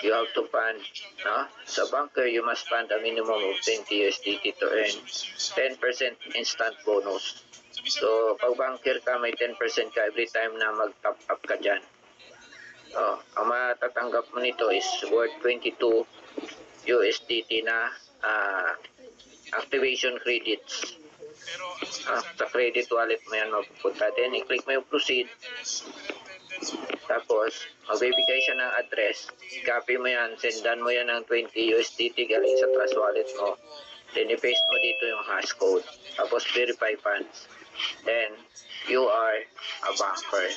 you have to fund, no? Sa banker, you must fund a minimum of 20 USDT to earn 10% instant bonus. So, pag banker ka, may 10% ka every time na mag-top up ka dyan. Ang matatanggap mo nito is worth 22 USDT na activation credits. Sa credit wallet mo yan mapupunta. Then, i-click mo yung proceed. Tapos, magbibigay siya ng address. Copy mo yan, sendan mo yan ng 20 USDT galing sa Trust Wallet mo. Then, i-paste mo dito yung hash code. Tapos, verify funds. Then, you are a banker.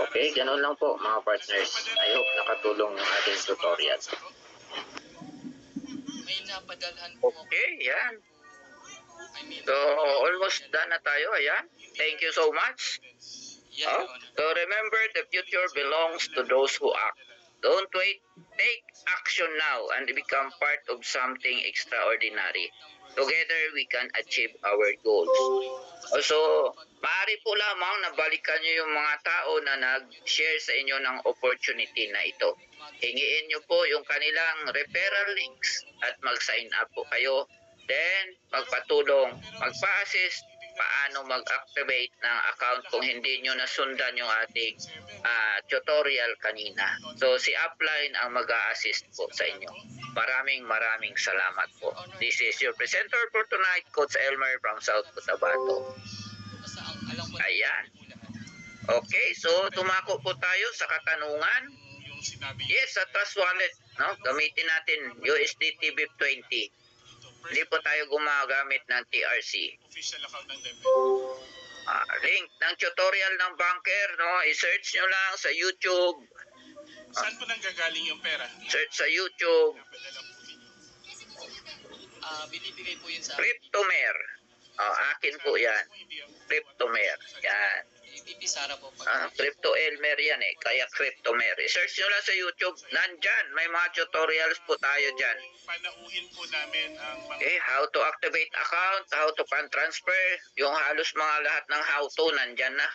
Okay, ganun lang po mga partners. I hope nakatulong yung ating tutorial. Okay, yan. So, almost done na tayo. Ayan. Thank you so much. So, remember, the future belongs to those who act. Don't wait. Take action now and become part of something extraordinary. Together, we can achieve our goals. Also, maaari po lamang na balikan nyo yung mga tao na nag-share sa inyo ng opportunity na ito. Hingiin nyo po yung kanilang referral links at mag-sign up po kayo. Then, magpatulong, magpa-assist paano mag-activate ng account kung hindi nyo nasundan yung ating tutorial kanina. So, si Upline ang mag-a-assist po sa inyo. Maraming salamat po. This is your presenter for tonight, Coach Elmer from South Cotabato. Ayan. Okay, so tumako po tayo sa katanungan. Yes, sa Trust Wallet, no? Gamitin natin USDT BIP20. Hindi po tayo gumagamit ng TRC. Link ng tutorial ng banker, no? I-search nyo lang sa YouTube. Saan po nanggagaling yung pera? Search sa YouTube. Binibigay po yun sa Cryptomer. Akin po yan. Cryptomer. Yan. VP Sara po. Pag Crypto Elmer yan eh. Kaya Cryptomer. I-search nyo lang sa YouTube. Nandyan. May mga tutorials po tayo dyan. Panauhin po namin ang mga Okay, how to activate account, how to fund transfer. Yung halos mga lahat ng how to nandyan na.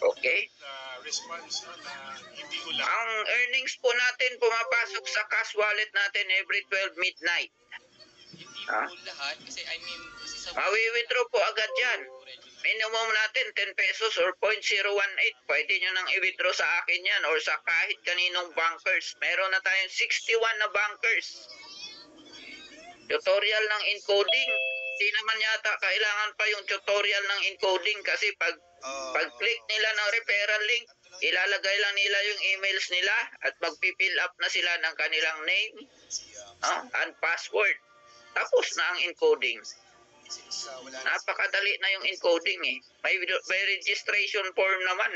Okay. response no, na hindi ko lang. Ang earnings po natin pumapasok sa cash wallet natin every 12 midnight. Hindi po lahat kasi I mean kasi sa Mawi-withdraw po agad yan. Minimum natin 10 pesos or 0.018. Pwede nyo nang i-withdraw sa akin yan or sa kahit kaninong bankers. Meron na tayong 61 na bankers. Tutorial ng encoding. Hindi naman yata kailangan pa yung tutorial ng encoding kasi pag-click nila ng referral link, ilalagay lang nila yung emails nila at magpipill up na sila ng kanilang name and password. Tapos na ang encoding. Napakadali na yung encoding eh. May registration form naman.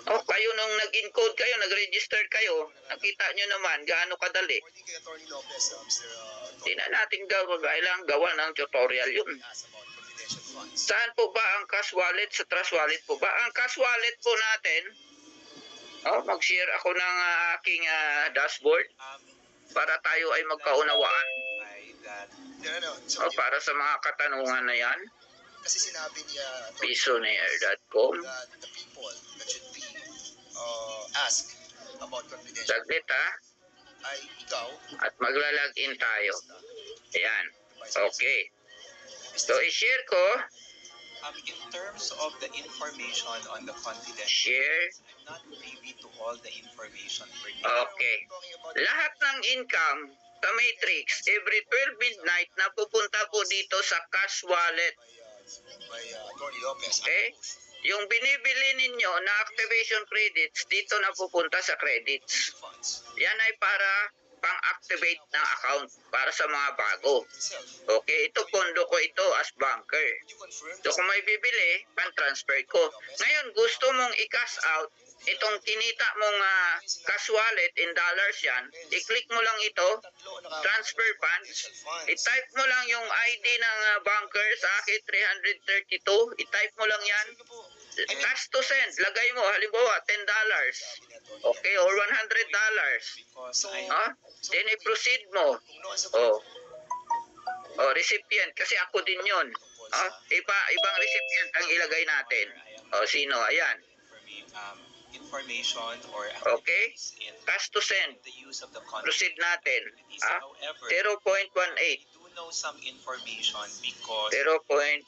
Kayo nung nag-encode kayo, nag-register kayo, nakita nyo naman gaano kadali. Hindi na natin kailangan gawa ng tutorial yun. Saan po ba ang cash wallet? Sa Trust Wallet po ba? Ang cash wallet po natin, mag-share ako ng aking dashboard para tayo ay magkaunawaan. Para sa mga katanungan na yan, kasi sinabi niya Pisonaire.com. that the people that should be ask about confidential Saglit ay ikaw, at magla-login tayo. Ayan. Okay. So, i-share ko. In terms of the information on the confidential, Share. not privy to all the information pertaining. Okay. Lahat ng income sa Matrix, every 12 midnight, napupunta po dito sa cash wallet. by Attorney Lopez. Okay? Yung binibili ninyo na activation credits, dito napupunta sa credits. Funds Yan ay para pang-activate ng account para sa mga bago. itself. Okay, ito pondo ko ito as banker. You confirm So kung may bibili, pan-transfer ko. Ngayon, gusto mong i-cash out, itong kinita mong cash wallet in dollars yan, i-click mo lang ito, transfer funds, i-type mo lang yung ID ng banker sa akin, 332, i-type mo lang yan, cash to send, lagay mo, halimbawa, $10, okay, or $100. Because Then i-proceed mo. Recipient, kasi ako din yun. Ibang recipient ang ilagay natin. Sino? Ayan. information or Okay? activities in Cash to send. the use of the confidential Proceed natin. activities. Ah, However, 0.18. we do know some information because 0.019.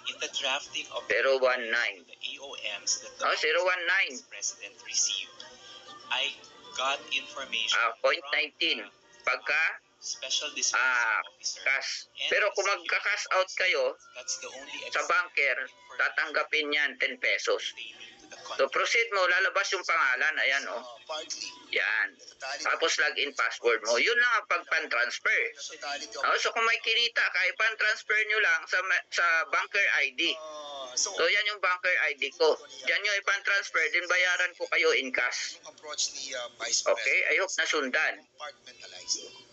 in the drafting of the AOMs that the Oh, Office 0.19. of President received, I got information Ah, 0.19. from Pagka Special Dispatch Officer. cash. And Pero the kung magka-cash out kayo that's the only sa banker, information tatanggapin yan 10 pesos. pertaining to the So contract. proceed mo, lalabas yung pangalan, ayan oh. Partly. Yan. Totality. Tapos login password mo. Yun lang ang pag-pan-transfer. Totality of Oh, so kung may kinita ka, pan-transfer nyo lang sa banker ID. so, So yan yung banker ID ko. Yan yung ipan-transfer, din bayaran ko kayo in cash. yung approach ni Vice Okay, I hope nasundan. compartmentalized. Yun yung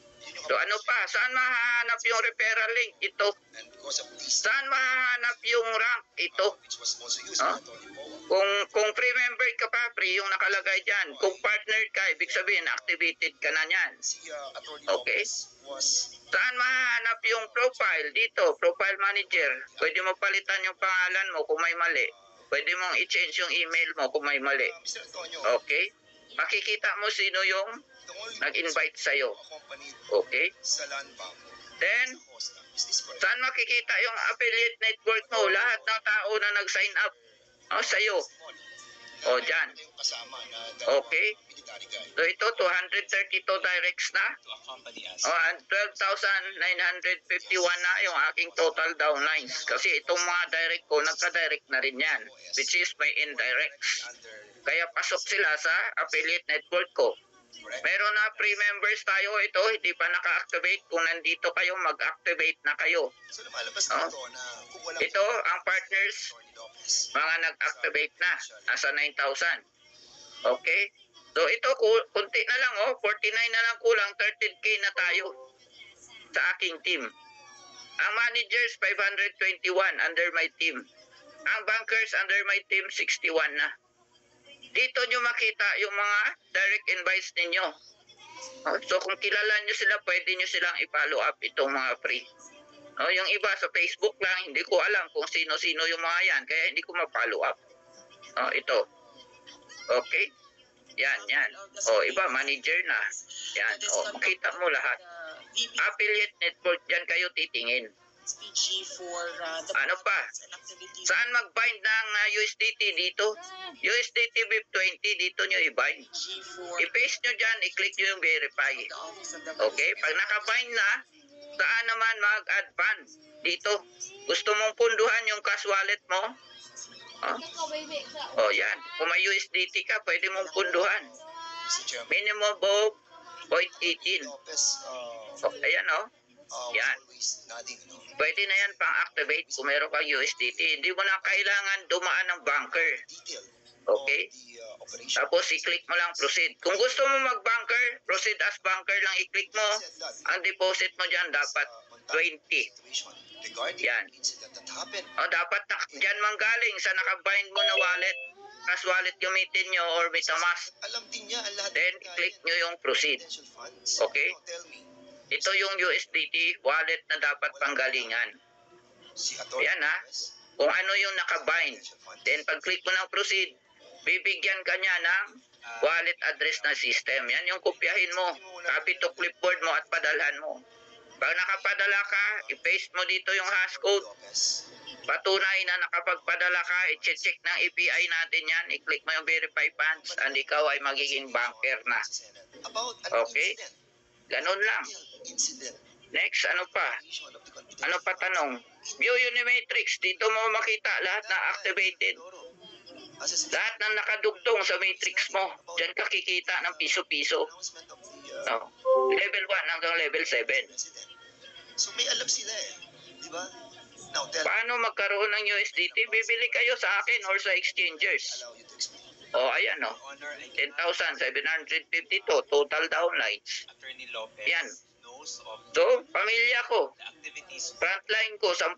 So ano pa? Saan mahahanap yung referral link? Ito. and because of this, Saan mahahanap yung rank? Ito. which was also used Huh? by Attorney Poa. Kung free member ka pa, free yung nakalagay dyan. Kung partner ka, ibig sabihin, activated ka na niyan. Si Attorney Okay. Lopez was Saan mahanap yung profile? Dito, profile manager. Pwede mo palitan yung pangalan mo kung may mali. Pwede mong i-change yung email mo kung may mali. Mr. Antonio, Okay? Makikita mo sino yung the only nag-invite sa'yo. accompanied Okay? sa land bank Then, sa Costa. Is this correct? saan makikita yung affiliate network mo? Lahat ng tao na nag-sign up. Sa'yo. O, dyan. Yung kasama na Okay. military guy. So, ito, 232 directs na. To accompany us. And 12,951 na yung aking total downlines. Kasi itong mga direct ko, nagka-direct na rin yan. Which is my indirects. Under, Kaya pasok sila sa affiliate network ko. correct? Meron na free members tayo. Ito, hindi pa naka-activate. Kung nandito kayo, mag-activate na kayo. So lumalabas Oh. dito na kung walang Ito, ang partners, Attorney Lopez, mga nag-activate na. Nasa 9,000. Okay? So ito, kunti na lang, 49 na lang kulang, 13K na tayo sa aking team. Ang managers, 521 under my team. Ang bankers under my team, 61 na. Dito nyo makita yung mga direct invites ninyo. So kung kilala nyo sila, pwede nyo silang i-follow up itong mga free. Yung iba sa Facebook lang, hindi ko alam kung sino-sino yung mga yan, kaya hindi ko ma-follow up. Ito. Okay? Yan. Iba, manager na. Yan. Makita mo lahat. Affiliate network, dyan kayo titingin. Ano pa? Saan mag-bind ng USDT dito? USDT BIP20, dito nyo i-bind. I-paste nyo dyan, i-click nyo yung verify. Okay? Pag naka-bind na, saan naman mag-add fund? Dito. Gusto mong punduhan yung cash wallet mo? Ikaw, baby. Yan. Kung may USDT ka, pwede mong punduhan. Mr. Chairman, Minimum of 0.18. Lopez Ayan was Yan. always nodding, no? Pwede na yan pang-activate kung meron kang USDT. Hindi mo na kailangan dumaan ng banker. Detail Okay? of the operation. Tapos i-click mo lang proceed. Kung gusto mo mag-banker, proceed as banker lang i-click mo. Ang deposit mo dyan dapat 20. Situation regarding Yan. the incident that happened. Dapat dyan manggaling sa nakabind mo na wallet. Cash wallet gamitin nyo or MetaMask. Alam din niya ang lahat Then, ng i-click nyo yung proceed. potential funds. Okay. Now, tell me, Ito yung USDT wallet na dapat panggalingan. si Atty. Yan, ha? Lopez, Kung ano yung nakabind. potential funds. Then, pag-click mo ng proceed, bibigyan ka niya ng wallet address na system. Yan yung kopyahin mo. Copy to clipboard mo at padalhan mo. Pag nakapadala ka, i-paste mo dito yung hashcode. Lopez, Patunay na nakapagpadala ka, i-check ng API natin yan. I-click mo yung verify funds and ikaw ay magiging banker na. sa Senate about an Okay. incident. Ganun lang. Incident. Next, ano pa? Of the confidential Ano pa tanong? View Unimatrix. Dito mo makita lahat na activated. As a Lahat ng nakadugtong sa matrix mo. Diyan ka kikita ng piso-piso. announcement of the Level 1 hanggang level 7. president. So may alam sila di ba? Now tell me, Paano magkaroon ng USDT? Bibili kayo sa akin or sa exchangers. allow you to explain. Ayan Honor, I 10,752 total downlines. Attorney Lopez Yan. knows of So, pamilya ko. the activities Frontline ko, 10.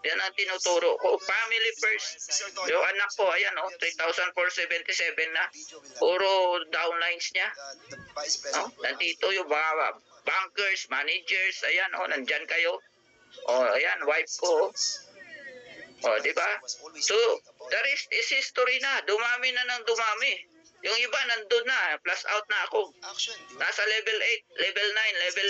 Yan ang tinuturo ko. Family first. Mr. Antonio, Yung anak ko, ayan 3,477 na. video will have Puro downlines niya. the vice No? president will Nandito yung mga bankers, managers, ayan nandyan kayo. Ayan, wife ko. O, di ba? So, the rest is history na. Dumami na ng dumami. Yung iba nandun na, plus out na ako. Action, di ba? Nasa level 8, level 9, level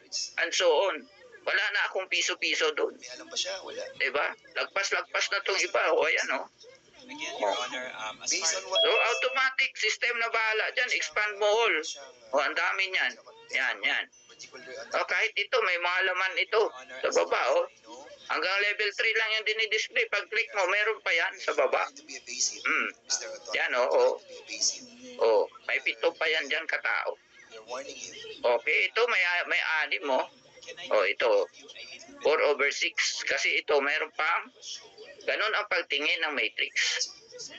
11, and so on. Wala na akong piso-piso doon. May alam ba siya? Wala. Diba? Lagpas-lagpas na tong iba. O, ayan, o. Again, Your Honor, as Based far on what... So, automatic system na bahala dyan. Expand mo all. Siyang, O, ang dami niyan. Yan. particular, O, kahit ito, may mga laman ito. Sa baba, o. no? Hanggang level 3 lang yung dinidisplay. Pag click mo, meron pa yan sa baba. To be a basin, Mm. Mr. Oton. Yan, o. To be a basin. O, may pito pa yan dyan katao. You're warning him. Okay, ito may anim mo. can I O, ito. give you a little bit 4/6. Kasi ito, meron pang ganun ang pagtingin ng matrix.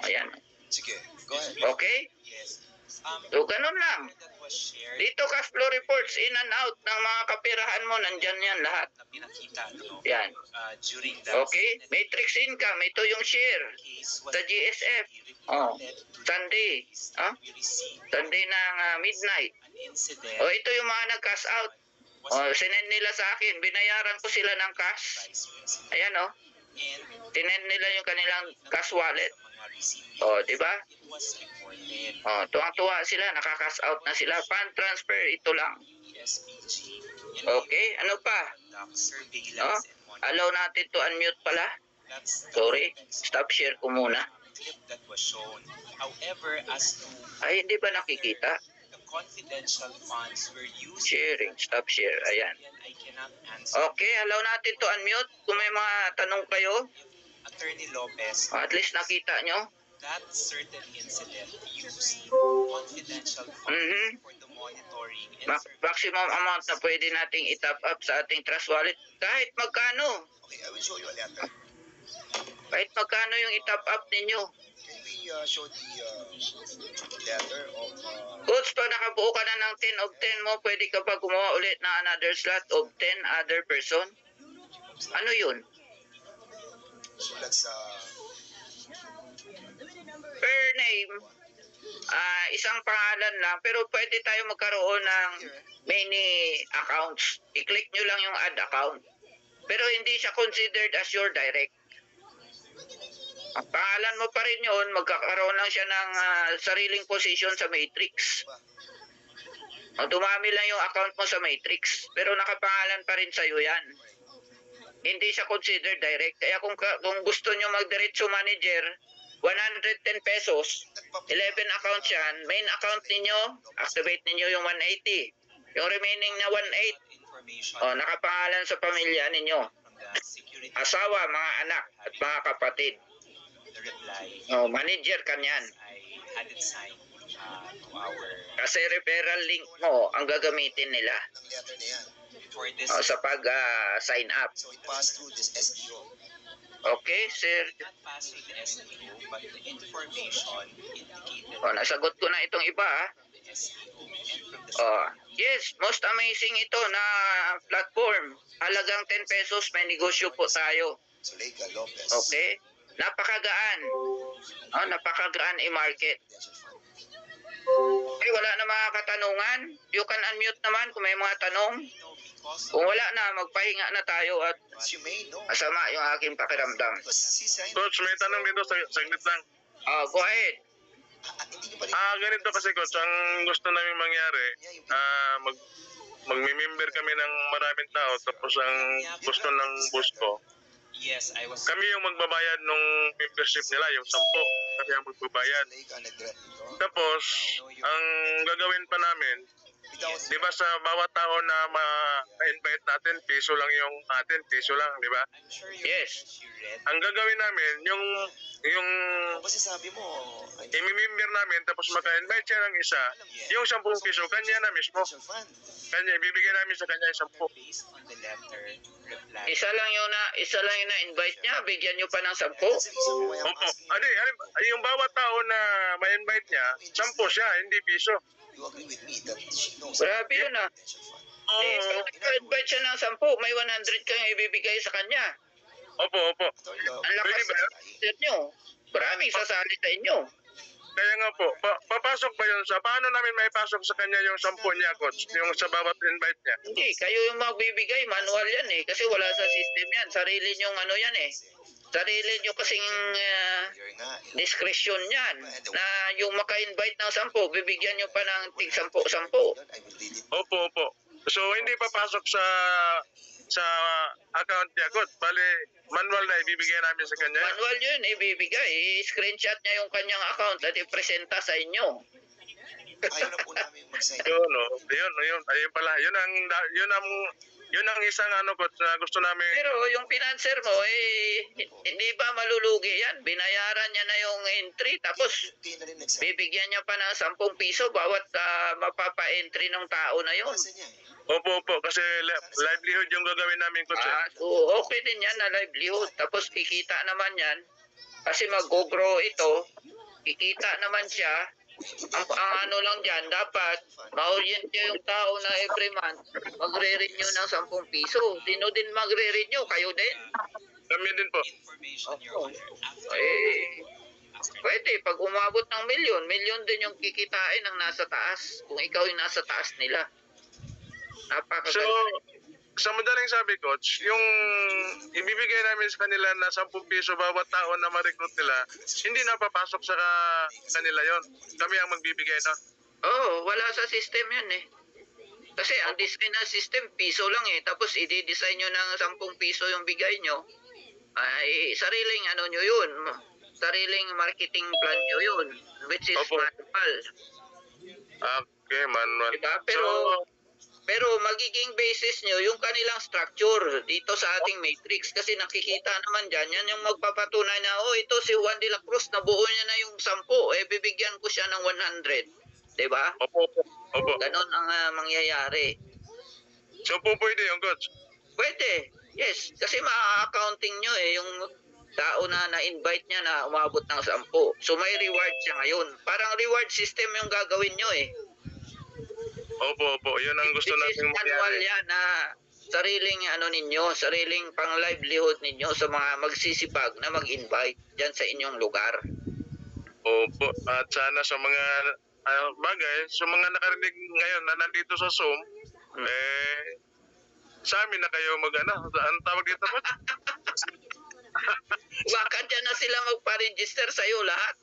Ayan. Sige, go ahead. Okay? yes. So, ganun lang. That was shared Dito cash flow reports in and out ng mga kapirahan mo, nandyan yan lahat. na pinakita no, Yan. during the Okay? Matrix income, ito yung share. case was Sa GSF. Oh, Sunday. Ah? we received Sunday ng midnight. an incident O, ito yung mga nag-cash out. was O, sinend nila sa akin. Binayaran ko sila ng cash. vice president Ayan, o. and Tinend nila yung kanilang cash wallet. mga recipients. O, di ba? It was reported O, tuwang-tuwa sila. Nakaka-cash out na sila. Fund transfer, ito lang. SPG and Okay, ano pa? conduct surveillance Oh, and monitoring. allow natin to unmute pala. That's the Sorry. Stop share ko muna. clip that was shown. However, as to Ay, hindi ba nakikita? the confidential funds were used, Sharing. Stop share. Ayan. again, I cannot answer. Okay, allow natin to unmute. Kung may mga tanong kayo, Attorney Lopez, at least nakita nyo. that certain incident used confidential funds Mhm. for the monitoring and Maximum amount na pwede nating itap up sa ating trust wallet. Kahit magkano. Okay, I will show you a letter. Kahit magkano yung itap up ninyo. Can we show the letter of... Coach, pag nakabuo ka na ng 10 of 10 mo, pwede ka pa gumawa ulit na another slot of 10 other person? Ano yun? sulat sa... Per name, isang pangalan lang, pero pwede tayo magkaroon ng many accounts. I-click nyo lang yung add account. Pero hindi siya considered as your direct. Ang pangalan mo pa rin yun, magkakaroon lang siya ng sariling position sa matrix. Dumami lang yung account mo sa matrix, pero nakapangalan pa rin sa'yo yan. Hindi siya considered direct. Kaya kung gusto nyo mag-diretso manager, 110 pesos, 11 accounts yan, main account ninyo, activate ninyo yung 180. Yung remaining na 18, information nakapangalan sa pamilya ninyo. from the security Asawa, mga anak, at mga kapatid. the reply Manager ka niyan. I had it signed to our Kasi referral link mo ang gagamitin nila ng letter na yan. for this sa pag-sign up. So it passed through this SDO. Okay, sir. not pass through the SEO but the information indicated Nasagot ko na itong iba. from the SEO and from the Yes, most amazing ito na platform. Halagang 10 pesos, may negosyo po tayo. Zuleika Lopez. Okay? Napakagaan. Napakagaan i-market. Confidential fund. Okay, wala na mga katanungan. You can unmute naman kung may mga tanong. because Kung wala na, magpahinga na tayo at As you may know. masama yung aking pakiramdam. Because he signed... Coach, may tanong dito, saglit lang. Go ahead. Hindi nyo pa rin... Ganito kasi coach, ang gusto namin mangyari, magmi-member kami ng maraming tao, tapos ang gusto ng boss ko, yes I was kami yung magbabayad nung membership nila, yung 10, kami ang magbabayad. Zuleika nag-rep ito. Tapos, ang gagawin pa namin, Without... di ba sa bawat tao na ma-invite natin, piso lang yung atin, piso lang, di ba? I'm sure you Yes. you read Ang gagawin namin, yung Kasi sabi mo... imi-member namin, tapos maka-invite siya ng isa, yung 10 piso, kanya na mismo. Confidential fund. Kanya, ibibigay namin sa kanya yung 10. based on the letter reply Isa lang yung na-invite niya, bigyan niyo pa ng 10. That's the reason why I'm Opo. asking... Yung bawat tao na ma-invite niya, 10 siya, hindi piso. You agree with me that she knows... Grabe yun confidential fund. Pag nag-invite siya ng 10, may 100 kang ibibigay sa kanya. Opo. Attorney Lopez. Ang lakas Pwede ba? sa nyo. Maraming sasali sa inyo. Kaya nga po, papasok ba yun sa, paano namin may pasok sa kanya yung 10 niya, coach? Yung sa bawat invite niya? Hindi, kayo yung magbibigay, manual yan eh. Kasi wala sa system yan. Sarili nyong ano yan eh. Sarili nyo kasing You're nga. discretion yan. Na yung maka-invite ng 10, bibigyan nyo pa ng tig 10-10. I will lead it. Opo. So, hindi papasok sa account niya, coach. Bali, manual na ibibigay namin sa kanya. Manual yun, ibibigay. I-screenshot niya yung kanyang account at ipresenta sa inyo. Ayaw na po namin mag-sign. Yun, no? Ayun pala. Yun ang isang ano, coach, na gusto namin. Pero yung financer mo, hindi ba malulugi yan? Binayaran niya na yung entry, tapos Hindi na rin nag-sign. bibigyan niya pa ng 10 piso bawat mapapa-entry ng tao na yun. Kasi niya. Opo, kasi livelihood yung gagawin namin, coach. So okay din yan na livelihood. Tapos kikita naman yan, kasi mag-grow ito, kikita naman siya. Ang ano lang dyan, dapat ma-orient niyo yung tao na every month magre-renew ng 10 piso. Sino din magre-renew? Kayo din? Kami din po. Information, Your Honor. Pwede, pag umabot ng milyon din yung kikitain ng nasa taas. Kung ikaw yung nasa taas nila. So, Napakaganda. sa madaling sabi, coach, yung ibibigay namin sa kanila na 10 piso bawat tao na ma-recruit nila, hindi na papasok sa kanila yon. Kami ang magbibigay na. Wala sa system yan eh. Kasi ang design ng system, piso lang eh. Tapos i-design nyo ng 10 piso yung bigay nyo. Ay, sariling ano nyo yun. Sariling marketing plan nyo yun. Which is Opo. manual. Okay, manual. Diba? So, Pero magiging basis nyo yung kanilang structure dito sa ating matrix. Kasi nakikita naman dyan, yan yung magpapatunay na, ito si Juan de la Cruz, nabuo niya na yung 10. Bibigyan ko siya ng 100. Diba? opo. Ganon ang mangyayari. So, pwede yung coach. Pwede. Yes. Kasi ma-accounting nyo yung tao na na-invite niya na umabot ng 10. So may reward siya ngayon. Parang reward system yung gagawin nyo eh. Opo. Yun ang gusto natin Manual mangyari. yan na sariling ano ninyo, sariling pang livelihood ninyo sa mga magsisipag na mag-invite dyan sa inyong lugar. Opo. At sana sa mga bagay, sa mga nakarinig ngayon na nandito sa Zoom, sa amin na kayo ang tawag dito, coach? Baka dyan na sila magpa-register sa'yo lahat.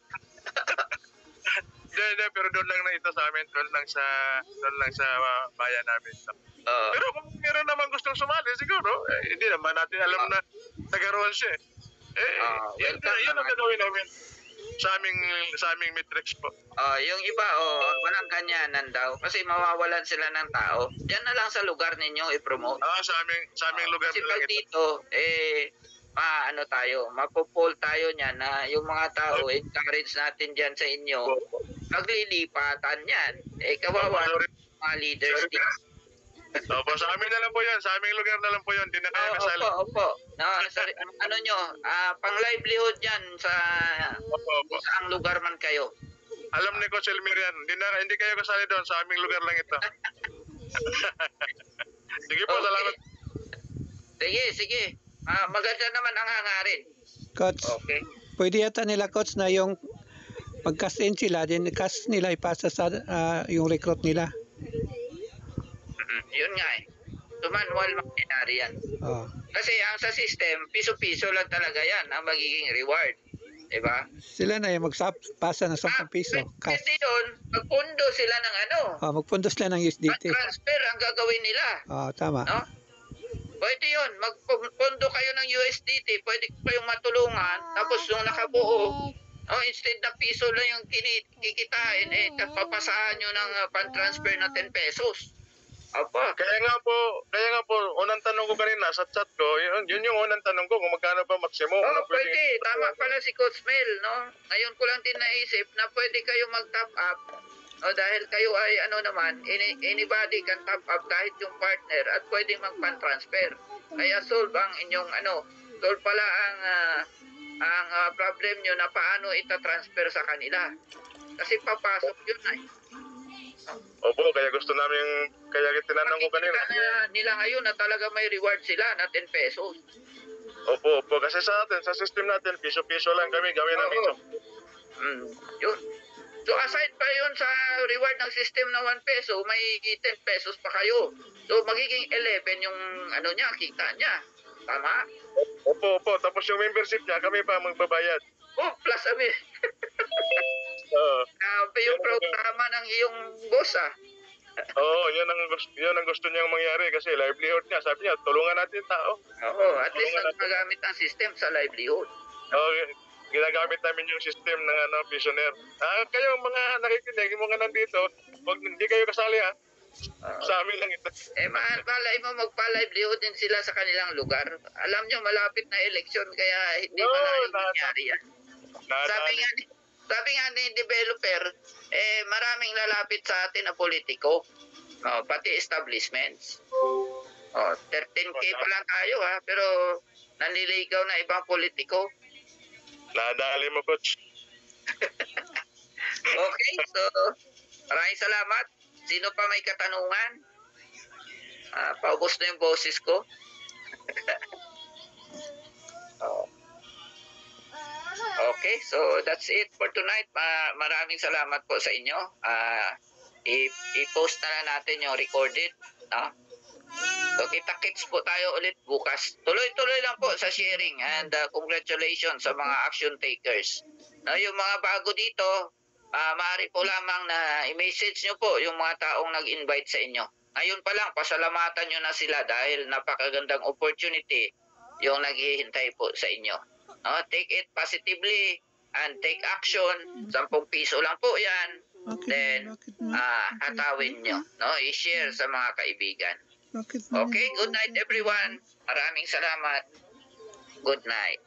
Hindi, pero doon lang na ito sa amin, doon lang sa bayan namin. Pero kung meron naman gustong sumali, siguro, hindi naman natin alam na taga-roon siya. Yun ang gagawin namin sa aming matrix po. Yung iba, walang ganyanan daw. Kasi mawawalan sila ng tao. Diyan na lang sa lugar ninyo i-promote. Sa aming lugar Kasi na lang pag ito. dito, mapupol tayo niyan na yung mga tao, encourage natin dyan sa inyo. Maglilipatan yan. Kawawa yung mga leaders dito. Opo, sa amin na lang po yan. Sa aming lugar na lang po yan. Hindi na kaya kasali. Opo. No, ano nyo, pang livelihood yan sa Opo. saang lugar man kayo. Alam ni Coach Elmer yan. Hindi kayo kasali doon. Sa aming lugar lang ito. Sige po, Okay. salamat. Sige. Maganda naman ang hangarin. Coach, Okay. pwede yata nila, coach, na yung pag-cast in sila, din cast nila ipasa sa yung recruit nila. Yun nga eh. Manual mangyayari yan. Oh. Kasi ang sa system, piso-piso lang talaga yan ang magiging reward. Diba? Sila na yung magpasa ng 10 piso. Cash. Pwede yun, magpundo sila ng Magpundo sila ng USDT. transfer ang gagawin nila. Tama. No? Pwede yun, magpundo kayo ng USDT, pwede kayong matulungan, tapos yung nakabuo, instead na piso lang yung kikitain, papasahan nyo ng pan-transfer na 10 pesos. Apa? Kaya nga po, unang tanong ko kanina sa chat ko, yun yung unang tanong ko, kung magkano ba maximum. Pwede. Tama pala si Coach Mel, no? Ngayon ko lang din naisip na pwede kayo mag-top up. Dahil kayo ay anybody can top up kahit yung partner at pwede mag-pan-transfer. Kaya solve ang inyong solve pala ang problem nyo na paano ita-transfer sa kanila. Kasi papasok yun ay. Opo, kaya gusto namin, kaya tinanong ko kanina. Makikita nila ngayon na talaga may reward sila na 10 pesos. Opo, kasi sa atin, sa system natin, piso-piso lang kami gawin namin ito. Yun. So aside pa yun sa reward ng system na 1 peso, may 10 pesos pa kayo. So magiging 11 yung ano niya, kita niya. Tama? Opo. Tapos yung membership niya, kami pa magbabayad. Oh, plus abi. Oo. Grabe yung programa ng iyong boss ah. Oo, yun ang gusto niyang mangyari kasi livelihood niya. Sabi niya, tulungan natin tao. Oo, at least nagagamit ang system sa livelihood. Oo, ginagamit namin yung system ng pensioner. Kayo mga nakikinig, yung mga nandito, hindi kayo kasali ha. Sa amin lang ito. Malay mo magpa-livelihood din sila sa kanilang lugar. Alam nyo, malapit na eleksyon kaya hindi pa nangyari yan. Sabi nga ni developer, maraming lalapit sa atin na politiko, pati establishments. 13K pa lang tayo ha, pero nanliligaw na ibang politiko. Nadali mo, coach. Okay, so maraming salamat. Sino pa may katanungan? Paubos na yung boses ko. Okay, so that's it for tonight. Maraming salamat po sa inyo. I-post na lang natin yung recorded. No? So kita-kits po tayo ulit bukas. Tuloy-tuloy lang po sa sharing and congratulations sa mga action takers. No, yung mga bago dito, maaari po lamang na i-message nyo po yung mga taong nag-invite sa inyo. Ngayon pa lang, pasalamatan nyo na sila dahil napakagandang opportunity yung naghihintay po sa inyo. No, take it positively and take action. 10 piso lang po yan. Then, hatawin nyo. No, i-share sa mga kaibigan. Okay, good night everyone. Maraming salamat. Good night.